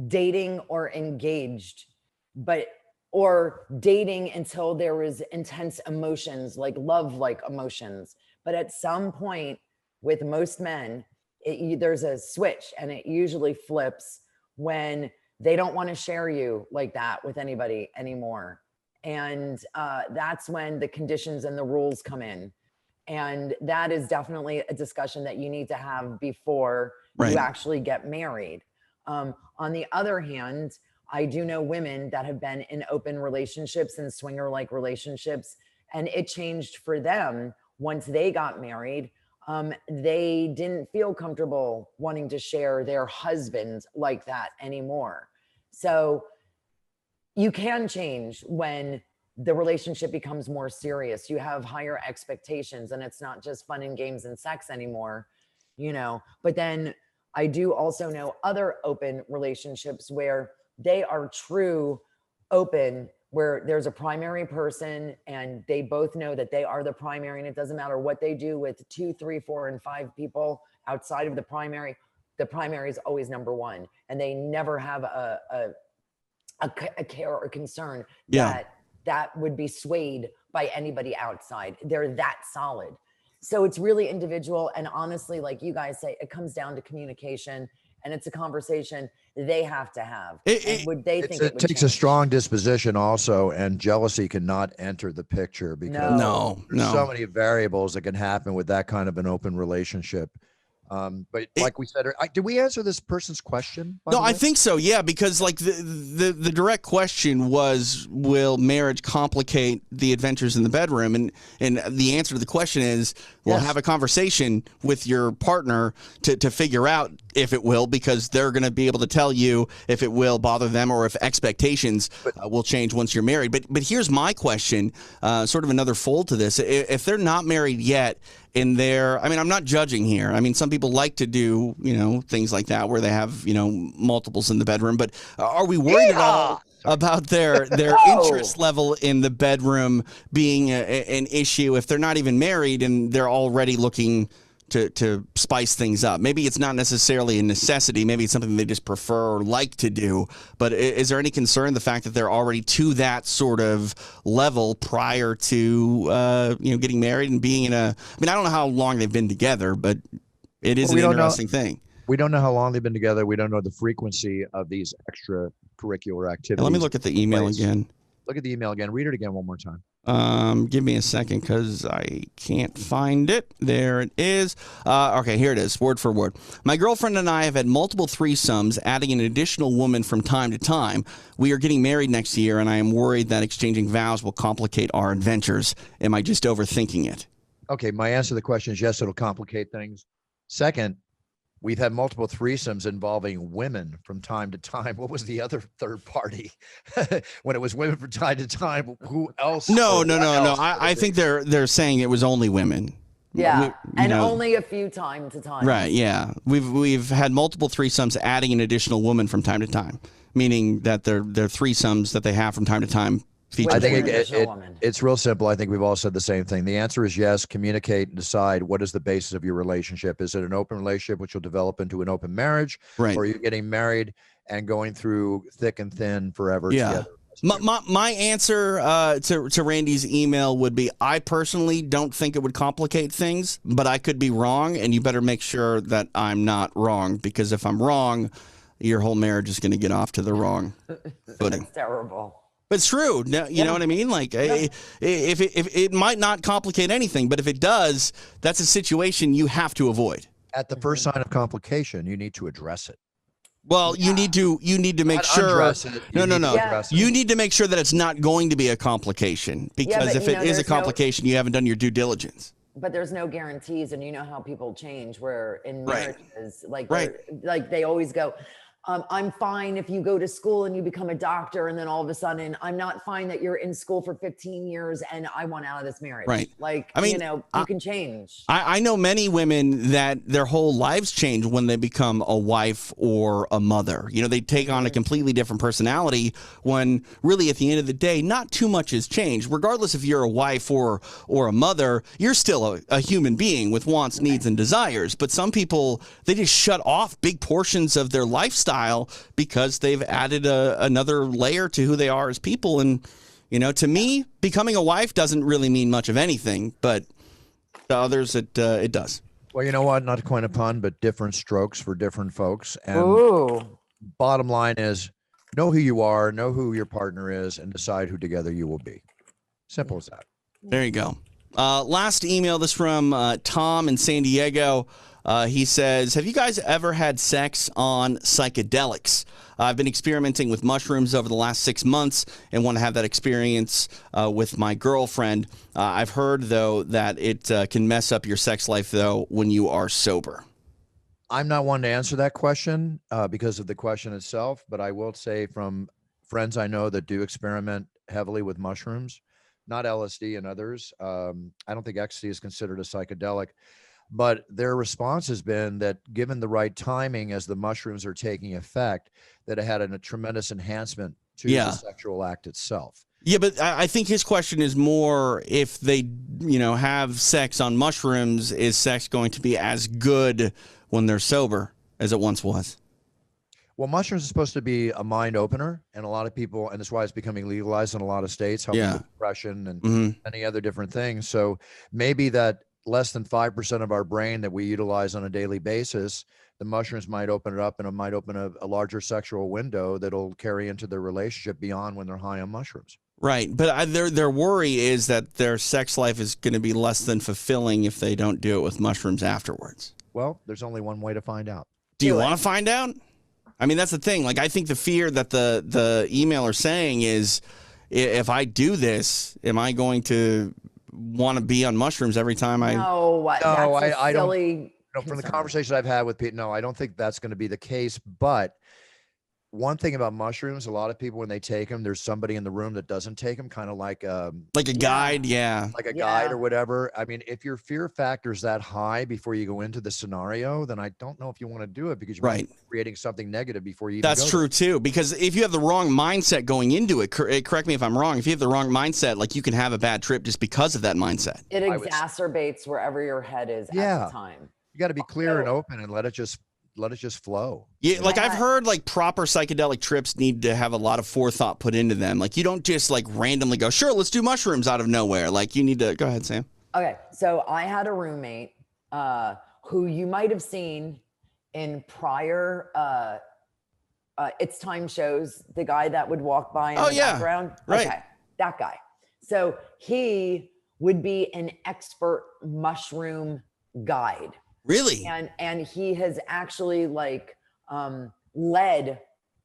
dating or engaged, or dating until there was intense emotions, like love-like emotions. But at some point with most men, there's a switch, and it usually flips when they don't want to share you like that with anybody anymore. And that's when the conditions and the rules come in. And that is definitely a discussion that you need to have before Right. you actually get married. On the other hand, I do know women that have been in open relationships and swinger-like relationships, and it changed for them once they got married. They didn't feel comfortable wanting to share their husband like that anymore. So you can change when the relationship becomes more serious. You have higher expectations, and it's not just fun and games and sex anymore, But then I do also know other open relationships where they are true open, where there's a primary person and they both know that they are the primary, and it doesn't matter what they do with 2, 3, 4, and 5 people outside of the primary is always number one, and they never have a care or concern that would be swayed by anybody outside. They're that solid. So it's really individual, and honestly, like you guys say, it comes down to communication, and it's a conversation they have to have. Would they think it would takes a change? strong disposition also, and jealousy cannot enter the picture because No. there's so many variables that can happen with that kind of an open relationship. But like we said, did we answer this person's question? No, I think so. Yeah, because like the direct question was, will marriage complicate the adventures in the bedroom? And the answer to the question is, well, have a conversation with your partner to figure out if it will, because they're going to be able to tell you if it will bother them or if expectations will change once you're married. But here's my question, sort of another fold to this. If they're not married yet, I'm not judging here. I mean, some people like to do, things like that where they have, multiples in the bedroom. But are we worried at all about their interest level in the bedroom being an issue if they're not even married and they're already looking to spice things up? Maybe it's not necessarily a necessity. Maybe it's something they just prefer or like to do. But is there any concern the fact that they're already to that sort of level prior to getting married and being I don't know how long they've been together, but it is an interesting thing. We don't know how long they've been together. We don't know the frequency of these extracurricular activities. Let me look at the email again. Look at the email again. Read it again one more time. Give me a second because I can't find it. There it is. Okay, here it is, word for word. My girlfriend and I have had multiple threesomes, adding an additional woman from time to time. We are getting married next year, and I am worried that exchanging vows will complicate our adventures. Am I just overthinking it? Okay, my answer to the question is yes, it'll complicate things. Second, we've had multiple threesomes involving women from time to time. What was the other third party? When it was women from time to time, who else? No. I think they're saying it was only women. Yeah, only a few time to time. Right, yeah. We've had multiple threesomes adding an additional woman from time to time, meaning that they're threesomes that they have from time to time. I think it's real simple. I think we've all said the same thing. The answer is yes. Communicate and decide what is the basis of your relationship. Is it an open relationship which will develop into an open marriage? Right. Or are you getting married and going through thick and thin forever together? My answer to Randy's email would be, I personally don't think it would complicate things, but I could be wrong, and you better make sure that I'm not wrong, because if I'm wrong, your whole marriage is going to get off to the wrong footing. That's terrible. But it's true. You know what I mean? Like, if it might not complicate anything, but if it does, that's a situation you have to avoid. At the first sign of complication, you need to address it. Well, you need to make sure. No. You need to make sure that it's not going to be a complication, because if it is a complication, you haven't done your due diligence. But there's no guarantees, and you know how people change. Where in marriages, like they always go, I'm fine if you go to school and you become a doctor, and then all of a sudden I'm not fine that you're in school for 15 years and I want out of this marriage. Right. Like, I mean, you can change. I know many women that their whole lives change when they become a wife or a mother. You know, they take on a completely different personality when really at the end of the day, not too much has changed. Regardless if you're a wife or a mother, you're still a human being with wants, needs, and desires. But some people, they just shut off big portions of their lifestyle because they've added another layer to who they are as people. And, you know, to me, becoming a wife doesn't really mean much of anything, but to others, it does. Well, you know what? Not quite a pun, but different strokes for different folks. And bottom line is, know who you are, know who your partner is, and decide who together you will be. Simple as that. There you go. Last email, this from Tom in San Diego. He says, have you guys ever had sex on psychedelics? I've been experimenting with mushrooms over the last 6 months and want to have that experience with my girlfriend. I've heard, though, that it can mess up your sex life, though, when you are sober. I'm not one to answer that question because of the question itself, but I will say from friends I know that do experiment heavily with mushrooms, not LSD and others. I don't think ecstasy is considered a psychedelic. But their response has been that given the right timing as the mushrooms are taking effect, that it had a tremendous enhancement to the sexual act itself. Yeah, but I think his question is more if they, have sex on mushrooms, is sex going to be as good when they're sober as it once was? Well, mushrooms are supposed to be a mind opener, and a lot of people, and that's why it's becoming legalized in a lot of states, helping with depression and many other different things. So maybe that less than 5% of our brain that we utilize on a daily basis, the mushrooms might open it up, and it might open a larger sexual window that'll carry into their relationship beyond when they're high on mushrooms. Right. But their worry is that their sex life is going to be less than fulfilling if they don't do it with mushrooms afterwards. Well, there's only one way to find out. Do you want to find out? I mean, that's the thing. Like, I think the fear that the emailer saying is, if I do this, am I going to want to be on mushrooms every time I I don't. From the conversation I've had with people, no, I don't think that's going to be the case. But one thing about mushrooms, a lot of people, when they take them, there's somebody in the room that doesn't take them, kind of like a guide, guide or whatever. I mean, if your fear factor is that high before you go into the scenario, then I don't know if you want to do it, because you're creating something negative before you. That's true too, because if you have the wrong mindset going into it, correct me if I'm wrong. If you have the wrong mindset, like, you can have a bad trip just because of that mindset. It exacerbates wherever your head is at the time. You got to be clear and open and let it just flow. Yeah, like I've heard, like, proper psychedelic trips need to have a lot of forethought put into them. Like, you don't just randomly go, sure, let's do mushrooms out of nowhere. Like, you need to go ahead, Sam. Okay, so I had a roommate who you might have seen in prior It's Time shows, the guy that would walk by in the background. Right. Okay, that guy. So he would be an expert mushroom guide. Really? And he has actually like led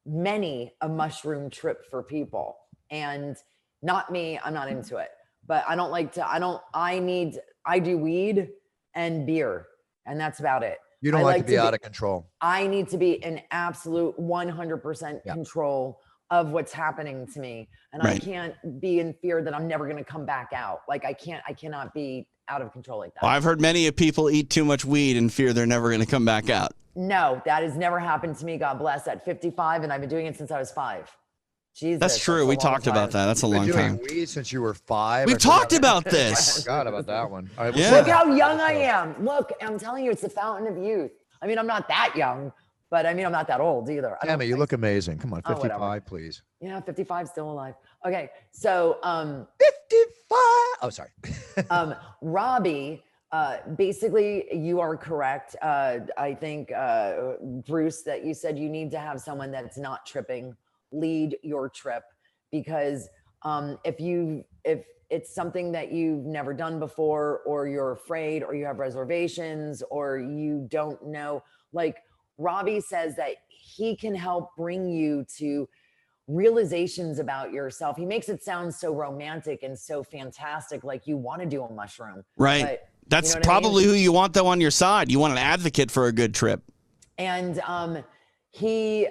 many a mushroom trip for people. And not me, I'm not into it. But I don't like to, I do weed and beer, and that's about it. You don't like to be out of control. I need to be in absolute 100% control of what's happening to me. And I can't be in fear that I'm never going to come back out. Like I cannot be out of control like that. Well, I've heard many of people eat too much weed and fear they're never going to come back out. No, that has never happened to me. God bless. At 55, and I've been doing it since I was 5. Jesus, that's true. We talked about that. That's a long time. Weed since you were 5. We talked about this. I forgot about that one. Right, Look how young I am. Look, I'm telling you, it's the fountain of youth. I mean, I'm not that young, but I mean, I'm not that old either. Tammy, you look amazing. Come on, 55, please. Yeah, 55, still alive. Okay, so 55. Oh, sorry. Robbie, basically, you are correct. I think Bruce, that you said you need to have someone that's not tripping lead your trip, because if it's something that you've never done before, or you're afraid, or you have reservations, or you don't know, like Robbie says that he can help bring you to realizations about yourself. He makes it sound so romantic and so fantastic, like you want to do a mushroom. Right. But, that's you know probably who you want, though, on your side. You want an advocate for a good trip. And he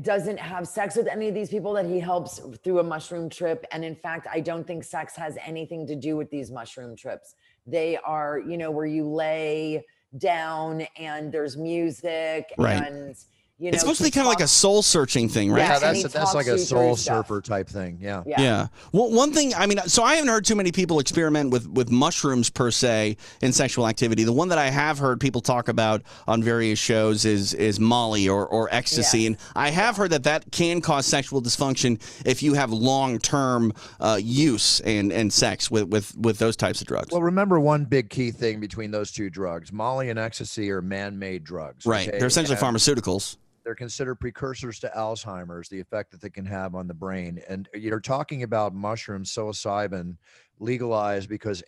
doesn't have sex with any of these people that he helps through a mushroom trip. And in fact, I don't think sex has anything to do with these mushroom trips. They are, where you lay down and there's music and, it's supposed to be kind of like a soul searching thing, right? Yeah, that's like a soul surfer type thing. Yeah. Well, one thing, I mean, so I haven't heard too many people experiment with mushrooms per se in sexual activity. The one that I have heard people talk about on various shows is Molly or ecstasy. And I have heard that can cause sexual dysfunction if you have long-term use and sex with those types of drugs. Well, remember one big key thing between those two drugs. Molly and ecstasy are man-made drugs. Right. Okay? They're essentially pharmaceuticals. They're considered precursors to Alzheimer's, the effect that they can have on the brain. And you're talking about mushrooms, psilocybin, legalized because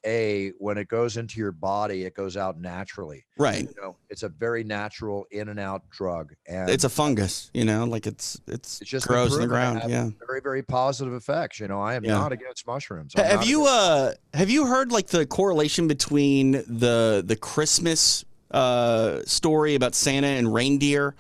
when it goes into your body, it goes out naturally. Right. It's a very natural in and out drug. And it's a fungus, like it's just grows in the ground. Yeah. Very, very positive effects. I am not against mushrooms. Have you heard like the correlation between the Christmas story about Santa and reindeer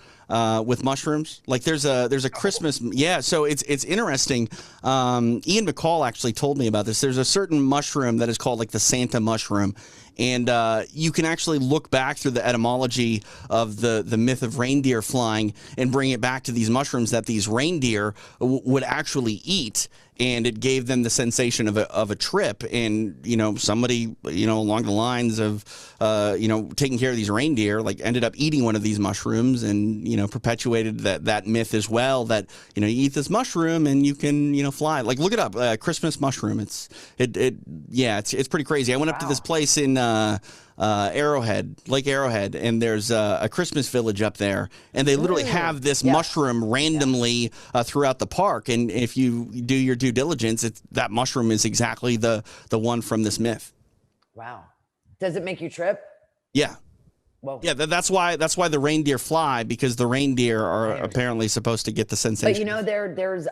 with mushrooms? Like there's a Christmas, so it's interesting. Ian McCall actually told me about this. There's a certain mushroom that is called like the Santa mushroom, and you can actually look back through the etymology of the myth of reindeer flying and bring it back to these mushrooms that these reindeer would actually eat. And it gave them the sensation of a trip, and somebody along the lines of taking care of these reindeer like ended up eating one of these mushrooms, and perpetuated that myth as well, that you eat this mushroom and you can fly. Like look it up, Christmas mushroom. It's pretty crazy. I went up to this place in Lake Arrowhead, and there's a Christmas village up there, and they literally have this mushroom randomly throughout the park. And if you do your due diligence, that mushroom is exactly the one from this myth. Wow. Does it make you trip? Yeah. Whoa. Yeah, that's why the reindeer fly, because the reindeer are apparently supposed to get the sensation. But there's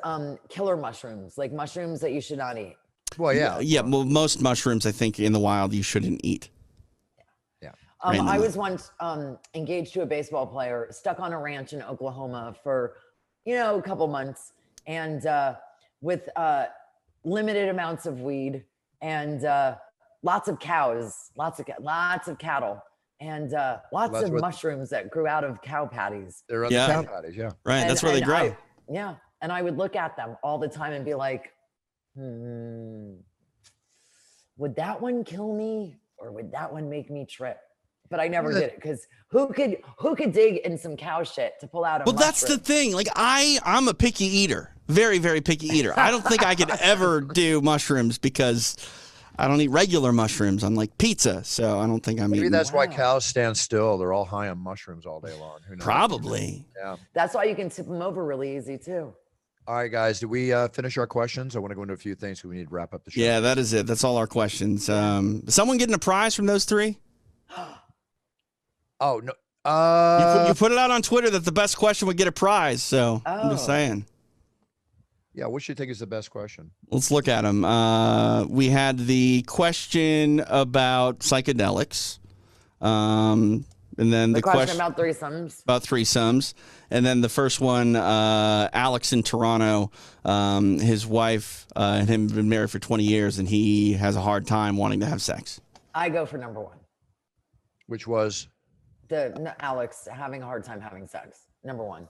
killer mushrooms, like mushrooms that you should not eat. Well, yeah. Yeah, well, most mushrooms I think in the wild you shouldn't eat. I was once engaged to a baseball player, stuck on a ranch in Oklahoma for, a couple months, and with limited amounts of weed and lots of cows, lots of cattle, and lots of mushrooms that grew out of cow patties. They're on the cow patties, yeah. Right, that's where they grow. And I would look at them all the time and be like, would that one kill me, or would that one make me trip? But I never did it, because who could dig in some cow shit to pull out a mushroom? That's the thing. Like I'm a picky eater, very, very picky eater. I don't think I could ever do mushrooms because I don't eat regular mushrooms. I'm like pizza, so I don't think I'm eating. Maybe that's why cows stand still. They're all high on mushrooms all day long. Who knows? Probably. Yeah. That's why you can tip them over really easy too. All right, guys. Did we finish our questions? I want to go into a few things because we need to wrap up the show. Yeah, that is it. That's all our questions. Is someone getting a prize from those three? Oh, no. You put it out on Twitter that the best question would get a prize. So I'm just saying. Yeah, what do you think is the best question? Let's look at them. We had the question about psychedelics. And then the question about threesomes. About threesomes. And then the first one, Alex in Toronto, his wife and him have been married for 20 years, and he has a hard time wanting to have sex. I go for number one. Which was? Alex having a hard time having sex. Number one.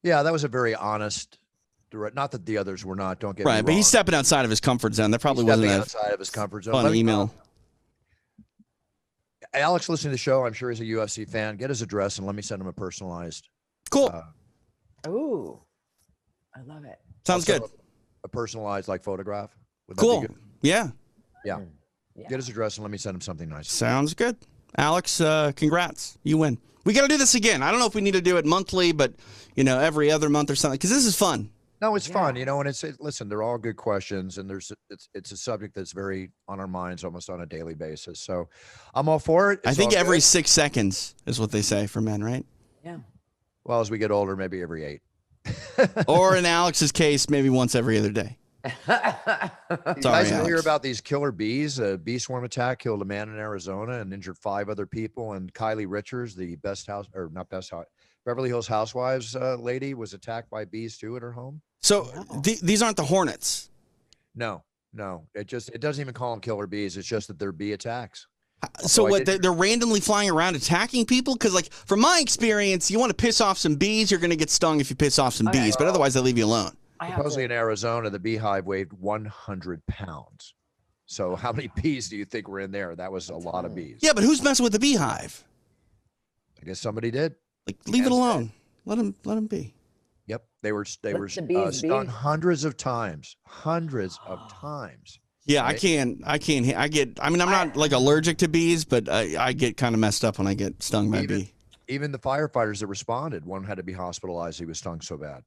Yeah, that was a very honest, direct. Not that the others were not. Don't get me wrong. Right, but he's stepping outside of his comfort zone. That probably wasn't outside of his comfort zone. Fun email. Alex, listening to the show, I'm sure he's a UFC fan. Get his address and let me send him a personalized. Cool. Ooh, I love it. Sounds good. A personalized photograph. Would cool. That be good? Yeah. Yeah. Get his address and let me send him something nice. Sounds good. Alex, congrats. You win. We got to do this again. I don't know if we need to do it monthly, but every other month or something, because this is fun. No, it's fun, and listen, they're all good questions, and it's a subject that's very on our minds almost on a daily basis. So I'm all for it. I think every 6 seconds is what they say for men, right? Yeah. Well, as we get older, maybe every 8. Or in Alex's case, maybe once every other day. You guys hear about these killer bees? A bee swarm attack killed a man in Arizona and injured 5 other people. And Kylie Richards, the Beverly Hills Housewives lady, was attacked by bees too at her home. So these aren't the hornets. No. It doesn't even call them killer bees. It's just that they're bee attacks. So what? They're randomly flying around attacking people? Because from my experience, you want to piss off some bees, you're going to get stung if you piss off some bees. But otherwise, they leave you alone. Supposedly in Arizona, the beehive weighed 100 pounds. So how many bees do you think were in there? That was a lot of bees. Yeah, but who's messing with the beehive? I guess somebody did. Leave it alone. Let them be. Yep, they were stung hundreds of times. Yeah, right? I'm not allergic to bees, but I get kind of messed up when I get stung by a bee. Even the firefighters that responded, one had to be hospitalized. He was stung so bad.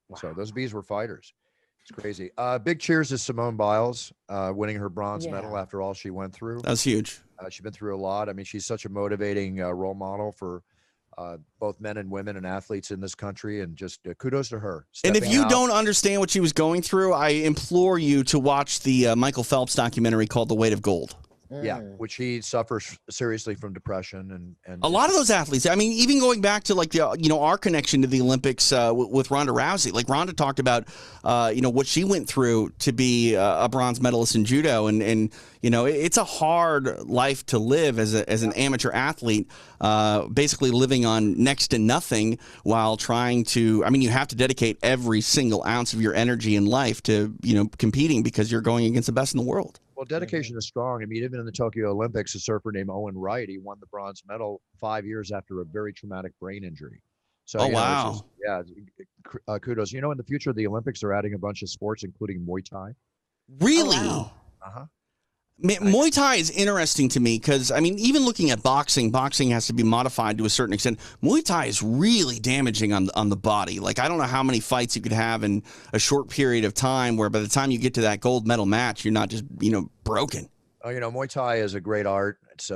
Wow. So those bees were fighters. It's crazy. Big cheers to Simone Biles winning her bronze medal after all she went through. That's huge. She's been through a lot. I mean, she's such a motivating role model for both men and women and athletes in this country, and just kudos to her. And if you don't understand what she was going through, I implore you to watch the Michael Phelps documentary called The Weight of Gold. Yeah, which he suffers seriously from depression and a lot of those athletes. I mean, even going back to our connection to the Olympics with Ronda Rousey. Like Ronda talked about, what she went through to be a bronze medalist in judo, and it's a hard life to live as an amateur athlete, basically living on next to nothing while trying to. I mean, you have to dedicate every single ounce of your energy in life to competing because you're going against the best in the world. Well, dedication is strong. I mean, even in the Tokyo Olympics, a surfer named Owen Wright, he won the bronze medal 5 years after a very traumatic brain injury. So, wow. Kudos. In the future of the Olympics, they're adding a bunch of sports, including Muay Thai. Really? Oh, wow. Uh-huh. Muay Thai is interesting to me because, I mean, even looking at boxing has to be modified to a certain extent. Muay Thai is really damaging on the body. Like, I don't know how many fights you could have in a short period of time where by the time you get to that gold medal match, you're not just, broken. Oh, Muay Thai is a great art. It's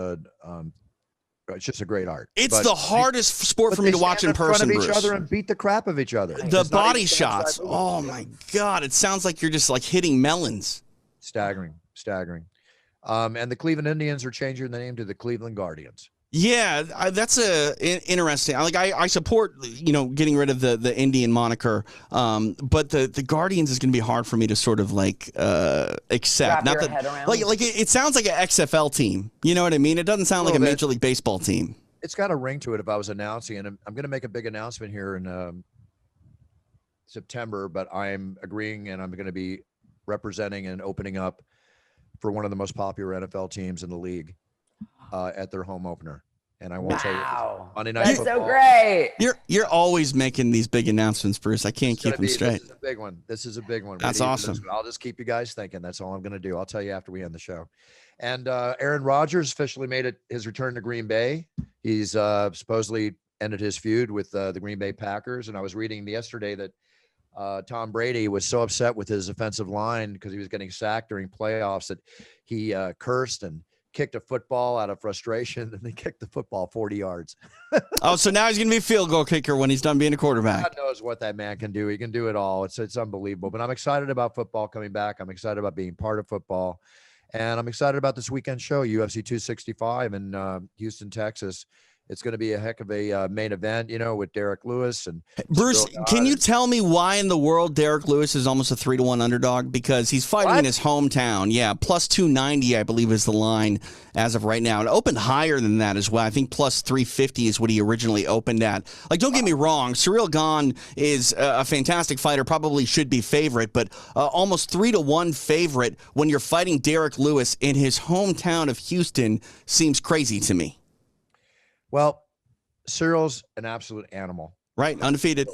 just a great art. It's the hardest sport for me to watch in person, Bruce. Bruce. Each other and beat the crap of each other. The body shots. Oh, my God. It sounds like you're just, hitting melons. Staggering. And the Cleveland Indians are changing the name to the Cleveland Guardians. Yeah, that's interesting. I support getting rid of the Indian moniker, but the Guardians is going to be hard for me to sort of accept. Wrap your head around. It sounds like an XFL team. You know what I mean? It doesn't sound like a Major League Baseball team. It's got a ring to it. If I was announcing, and I'm going to make a big announcement here in September, but I'm agreeing, and I'm going to be representing and opening up for one of the most popular NFL teams in the league at their home opener. And I won't tell you. Monday Night Football. That's so great. You're always making these big announcements, Bruce. I can't keep them straight. This is a big one. That's awesome. I'll just keep you guys thinking. That's all I'm going to do. I'll tell you after we end the show. And Aaron Rodgers officially made his return to Green Bay. He's supposedly ended his feud with the Green Bay Packers. And I was reading yesterday that Tom Brady was so upset with his offensive line because he was getting sacked during playoffs that he cursed and kicked a football out of frustration, and they kicked the football 40 yards. Oh, so now he's going to be a field goal kicker when he's done being a quarterback. God knows what that man can do. He can do it all. It's unbelievable. But I'm excited about football coming back. I'm excited about being part of football. And I'm excited about this weekend show, UFC 265 in Houston, Texas. It's going to be a heck of a main event, with Derek Lewis and Bruce. Can you tell me why in the world Derek Lewis is almost a 3-1 underdog? Because he's fighting in his hometown. Yeah, plus 290, I believe, is the line as of right now. It opened higher than that as well. I think plus 350 is what he originally opened at. Like, don't get me wrong, Ciryl Gane is a fantastic fighter, probably should be favorite, but almost 3-1 favorite when you're fighting Derek Lewis in his hometown of Houston seems crazy to me. Well, Cyril's an absolute animal. Right, undefeated.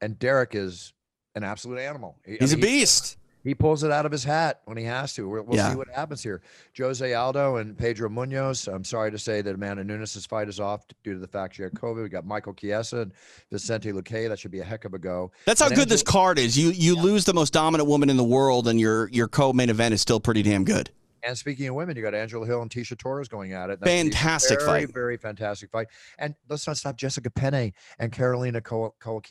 And Derek is an absolute animal. He's a beast. He pulls it out of his hat when he has to. We'll see what happens here. Jose Aldo and Pedro Munoz. I'm sorry to say that Amanda Nunes' fight is off due to the fact she had COVID. We got Michael Chiesa and Vicente Luque. That should be a heck of a go. That's how good this card is. You lose the most dominant woman in the world, and your co-main event is still pretty damn good. And speaking of women, you got Angela Hill and Tisha Torres going at it. Fantastic fight. Very, very fantastic fight. And let's not stop Jessica Penne and Karolina Kovalevich.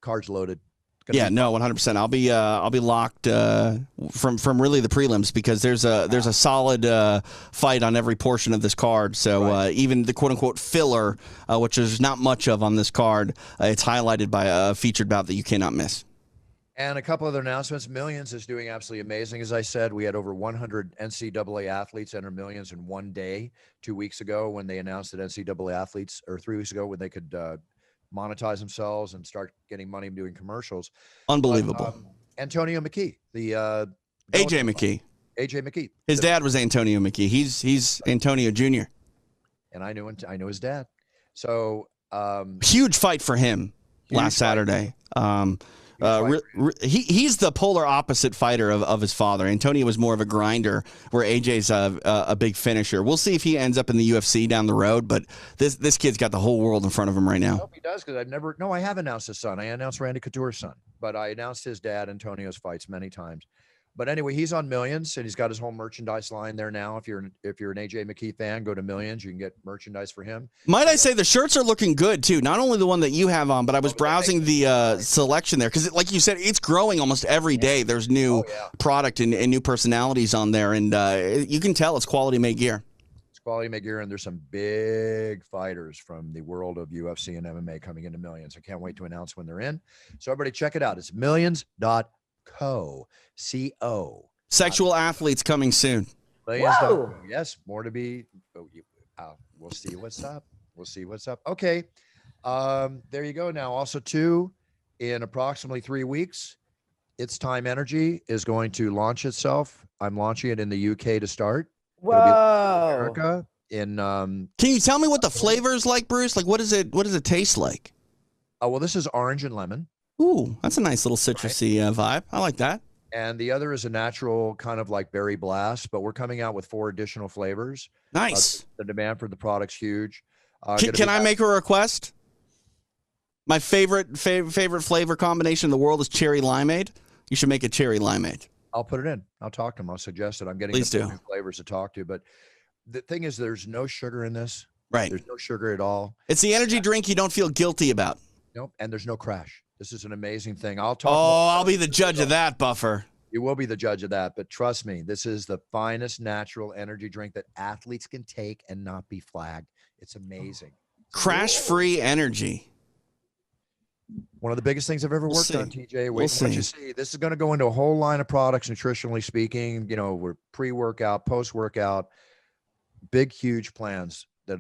Cards loaded. Yeah, no, 100%. I'll be locked from really the prelims because there's a solid fight on every portion of this card. So even the quote unquote filler, which there's not much of on this card, it's highlighted by a featured bout that you cannot miss. And a couple other announcements. Millions is doing absolutely amazing. As I said, we had over 100 NCAA athletes enter Millions in one day 2 weeks ago when they announced that NCAA athletes, or 3 weeks ago when they could monetize themselves and start getting money doing commercials. Unbelievable. Antonio McKee, the AJ McKee. AJ McKee. His dad was Antonio McKee. He's Antonio Jr. And I knew his dad. So huge fight for him last Saturday. He's the polar opposite fighter of his father. Antonio was more of a grinder, where AJ's a big finisher. We'll see if he ends up in the UFC down the road, but this kid's got the whole world in front of him right now. I hope he does, because I have announced his son. I announced Randy Couture's son, but I announced his dad, Antonio's fights many times. But anyway, he's on Millions, and he's got his whole merchandise line there now. If you're an AJ McKee fan, go to Millions. You can get merchandise for him. Might I say the shirts are looking good too? Not only the one that you have on, but I was browsing the selection there because, like you said, it's growing almost every day. There's new product and new personalities on there, and you can tell it's quality made gear. It's quality made gear, and there's some big fighters from the world of UFC and MMA coming into Millions. I can't wait to announce when they're in. So everybody check it out. It's millions.co. Sexual athletes coming soon. Whoa. Yes, more to be. We'll see what's up. Okay. There you go. Now, also too, in approximately 3 weeks, It's Time Energy is going to launch itself. I'm launching it in the UK to start. Whoa. It'll be America in. Can you tell me what the flavor is like, Bruce? Like, what does it taste like? Oh, well, this is orange and lemon. Ooh, that's a nice little citrusy vibe. I like that. And the other is a natural kind of like berry blast, but we're coming out with 4 additional flavors. Nice. The demand for the product's huge. Can I make a request? My favorite flavor combination in the world is cherry limeade. You should make a cherry limeade. I'll put it in. I'll talk to him. I'll suggest it. I'm getting new flavors to talk to. But the thing is, there's no sugar in this. Right. There's no sugar at all. It's the energy drink you don't feel guilty about. Nope. And there's no crash. This is an amazing thing. I'll talk. Oh, I'll be the judge of that, Buffer. You will be the judge of that. But trust me, this is the finest natural energy drink that athletes can take and not be flagged. It's amazing. Crash-free energy. One of the biggest things I've ever worked on, TJ. Wait for what you see. This is going to go into a whole line of products, nutritionally speaking. You know, we're pre-workout, post-workout, big, huge plans that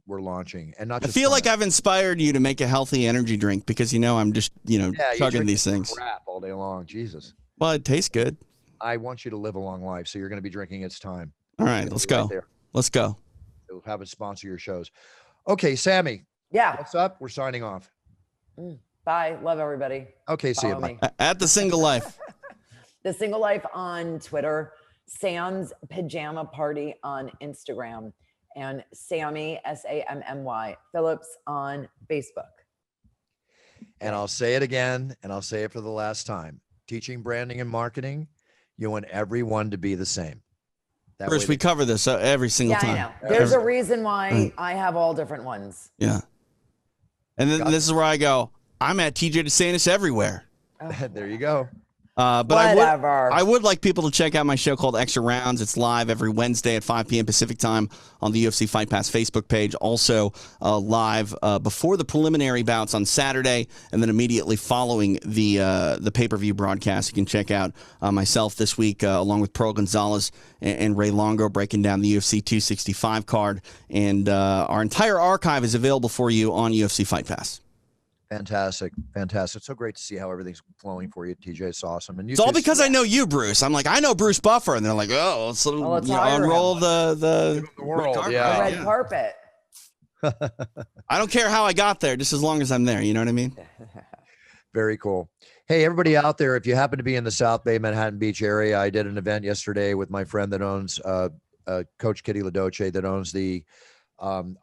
we're launching. And not just I feel like I've inspired you to make a healthy energy drink because, I'm just, chugging these things. Crap all day long. Jesus. Well, it tastes good. I want you to live a long life, so you're going to be drinking It's Time. All right, let's go. Right, let's go. We'll have it sponsor your shows. Okay, Sammy. Yeah. What's up? We're signing off. Bye. Love everybody. Okay, see you. Bye. At The Single Life. The Single Life on Twitter. Sam's Pajama Party on Instagram. and Sammy, Sammy Phillips on Facebook. And I'll say it again, and I'll say it for the last time. Teaching branding and marketing, you want everyone to be the same. That Bruce, we cover this every single time. Yeah, I know. There's a reason why I have all different ones. Yeah. And then this is where I go, I'm at TJ DeSantis everywhere. Oh, there you go. But I would like people to check out my show called Extra Rounds. It's live every Wednesday at 5 p.m. Pacific time on the UFC Fight Pass Facebook page. Also live before the preliminary bouts on Saturday, and then immediately following the pay-per-view broadcast. You can check out myself this week along with Pearl Gonzalez and Ray Longo breaking down the UFC 265 card. And our entire archive is available for you on UFC Fight Pass. Fantastic. It's so great to see how everything's flowing for you, TJ. It's awesome. And it's all because I know you, Bruce. I'm like, I know Bruce Buffer, and they're like, let's unroll the world. Red carpet. I don't care how I got there, just as long as I'm there. You know what I mean? Very cool. Hey, everybody out there, if you happen to be in the South Bay, Manhattan Beach area, I did an event yesterday with my friend that owns Coach Kitty Ladoce, that owns the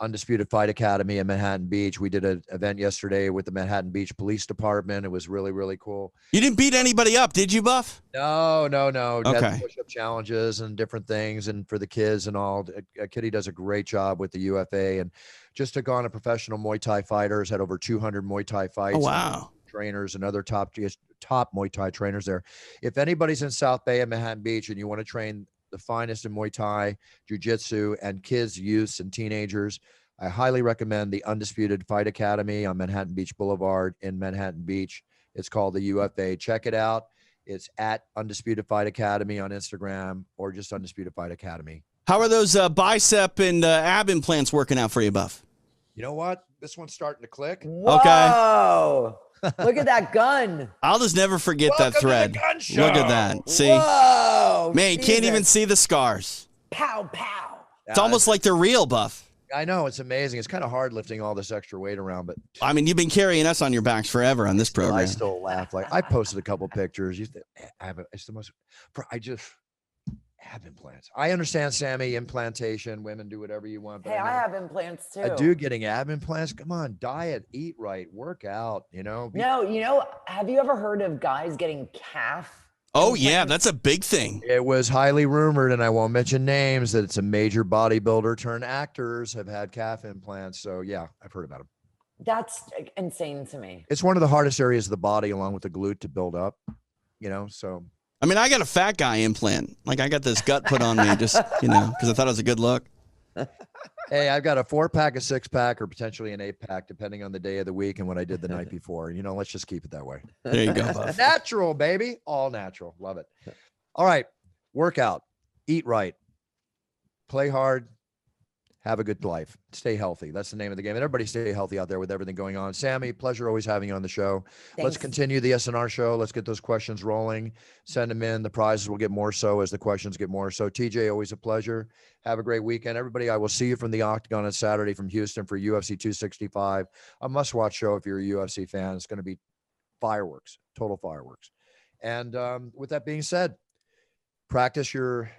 Undisputed Fight Academy in Manhattan Beach. We did an event yesterday with the Manhattan Beach Police Department. It was really, really cool. You didn't beat anybody up, did you, Buff? No. Okay. Push-up challenges and different things, and for the kids and all. Kitty does a great job with the UFA, and just took on a professional Muay Thai fighters. Had over 200 Muay Thai fights. Oh, wow. Trainers and other top Muay Thai trainers there. If anybody's in South Bay and Manhattan Beach and you want to train the finest in Muay Thai, Jiu-Jitsu, and kids, youths, and teenagers, I highly recommend the Undisputed Fight Academy on Manhattan Beach Boulevard in Manhattan Beach. It's called the UFA. Check it out. It's at Undisputed Fight Academy on Instagram, or just Undisputed Fight Academy. How are those bicep and ab implants working out for you, Buff? You know what? This one's starting to click. Whoa. Okay. Look at that gun. I'll just never forget that thread. Look at that. See? Whoa. Man, you can't even see the scars. Pow, pow. It's almost like they're real, Buff. I know. It's amazing. It's kind of hard lifting all this extra weight around, but I mean, you've been carrying us on your backs forever on this program. I still laugh. Like, I posted a couple pictures. It's the most, ab implants. I understand, Sammy, implantation. Women do whatever you want. But Hey, I have implants too. A dude getting ab implants. Come on, diet, eat right, work out. No, have you ever heard of guys getting calf? Oh yeah, that's a big thing. It was highly rumored, and I won't mention names, that it's a major bodybuilder turned actors have had calf implants. So yeah, I've heard about them. That's insane to me. It's one of the hardest areas of the body, along with the glute, to build up. So. I mean, I got a fat guy implant. Like, I got this gut put on me just, because I thought it was a good look. Hey, I've got a 4-pack, a 6-pack, or potentially an 8-pack, depending on the day of the week and what I did the night before. Let's just keep it that way. There you go, Buff. Natural, baby. All natural. Love it. All right. Workout. Eat right. Play hard. Have a good life. Stay healthy. That's the name of the game. And everybody stay healthy out there with everything going on. Sammy, pleasure always having you on the show. Thanks. Let's continue the SNR show. Let's get those questions rolling. Send them in. The prizes will get more so as the questions get more so. TJ, always a pleasure. Have a great weekend. Everybody, I will see you from the Octagon on Saturday from Houston for UFC 265. A must-watch show if you're a UFC fan. It's going to be fireworks, total fireworks. And with that being said, practice your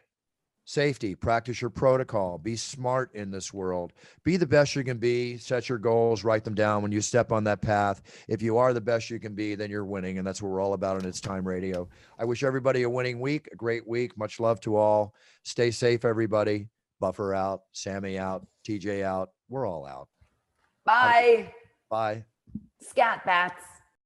safety, practice your protocol, be smart in this world, be the best you can be, set your goals, write them down when you step on that path. If you are the best you can be, then you're winning. And that's what we're all about on It's Time Radio. I wish everybody a winning week, a great week. Much love to all. Stay safe, everybody. Buffer out, Sammy out, TJ out. We're all out. Bye. Bye. Scat bats.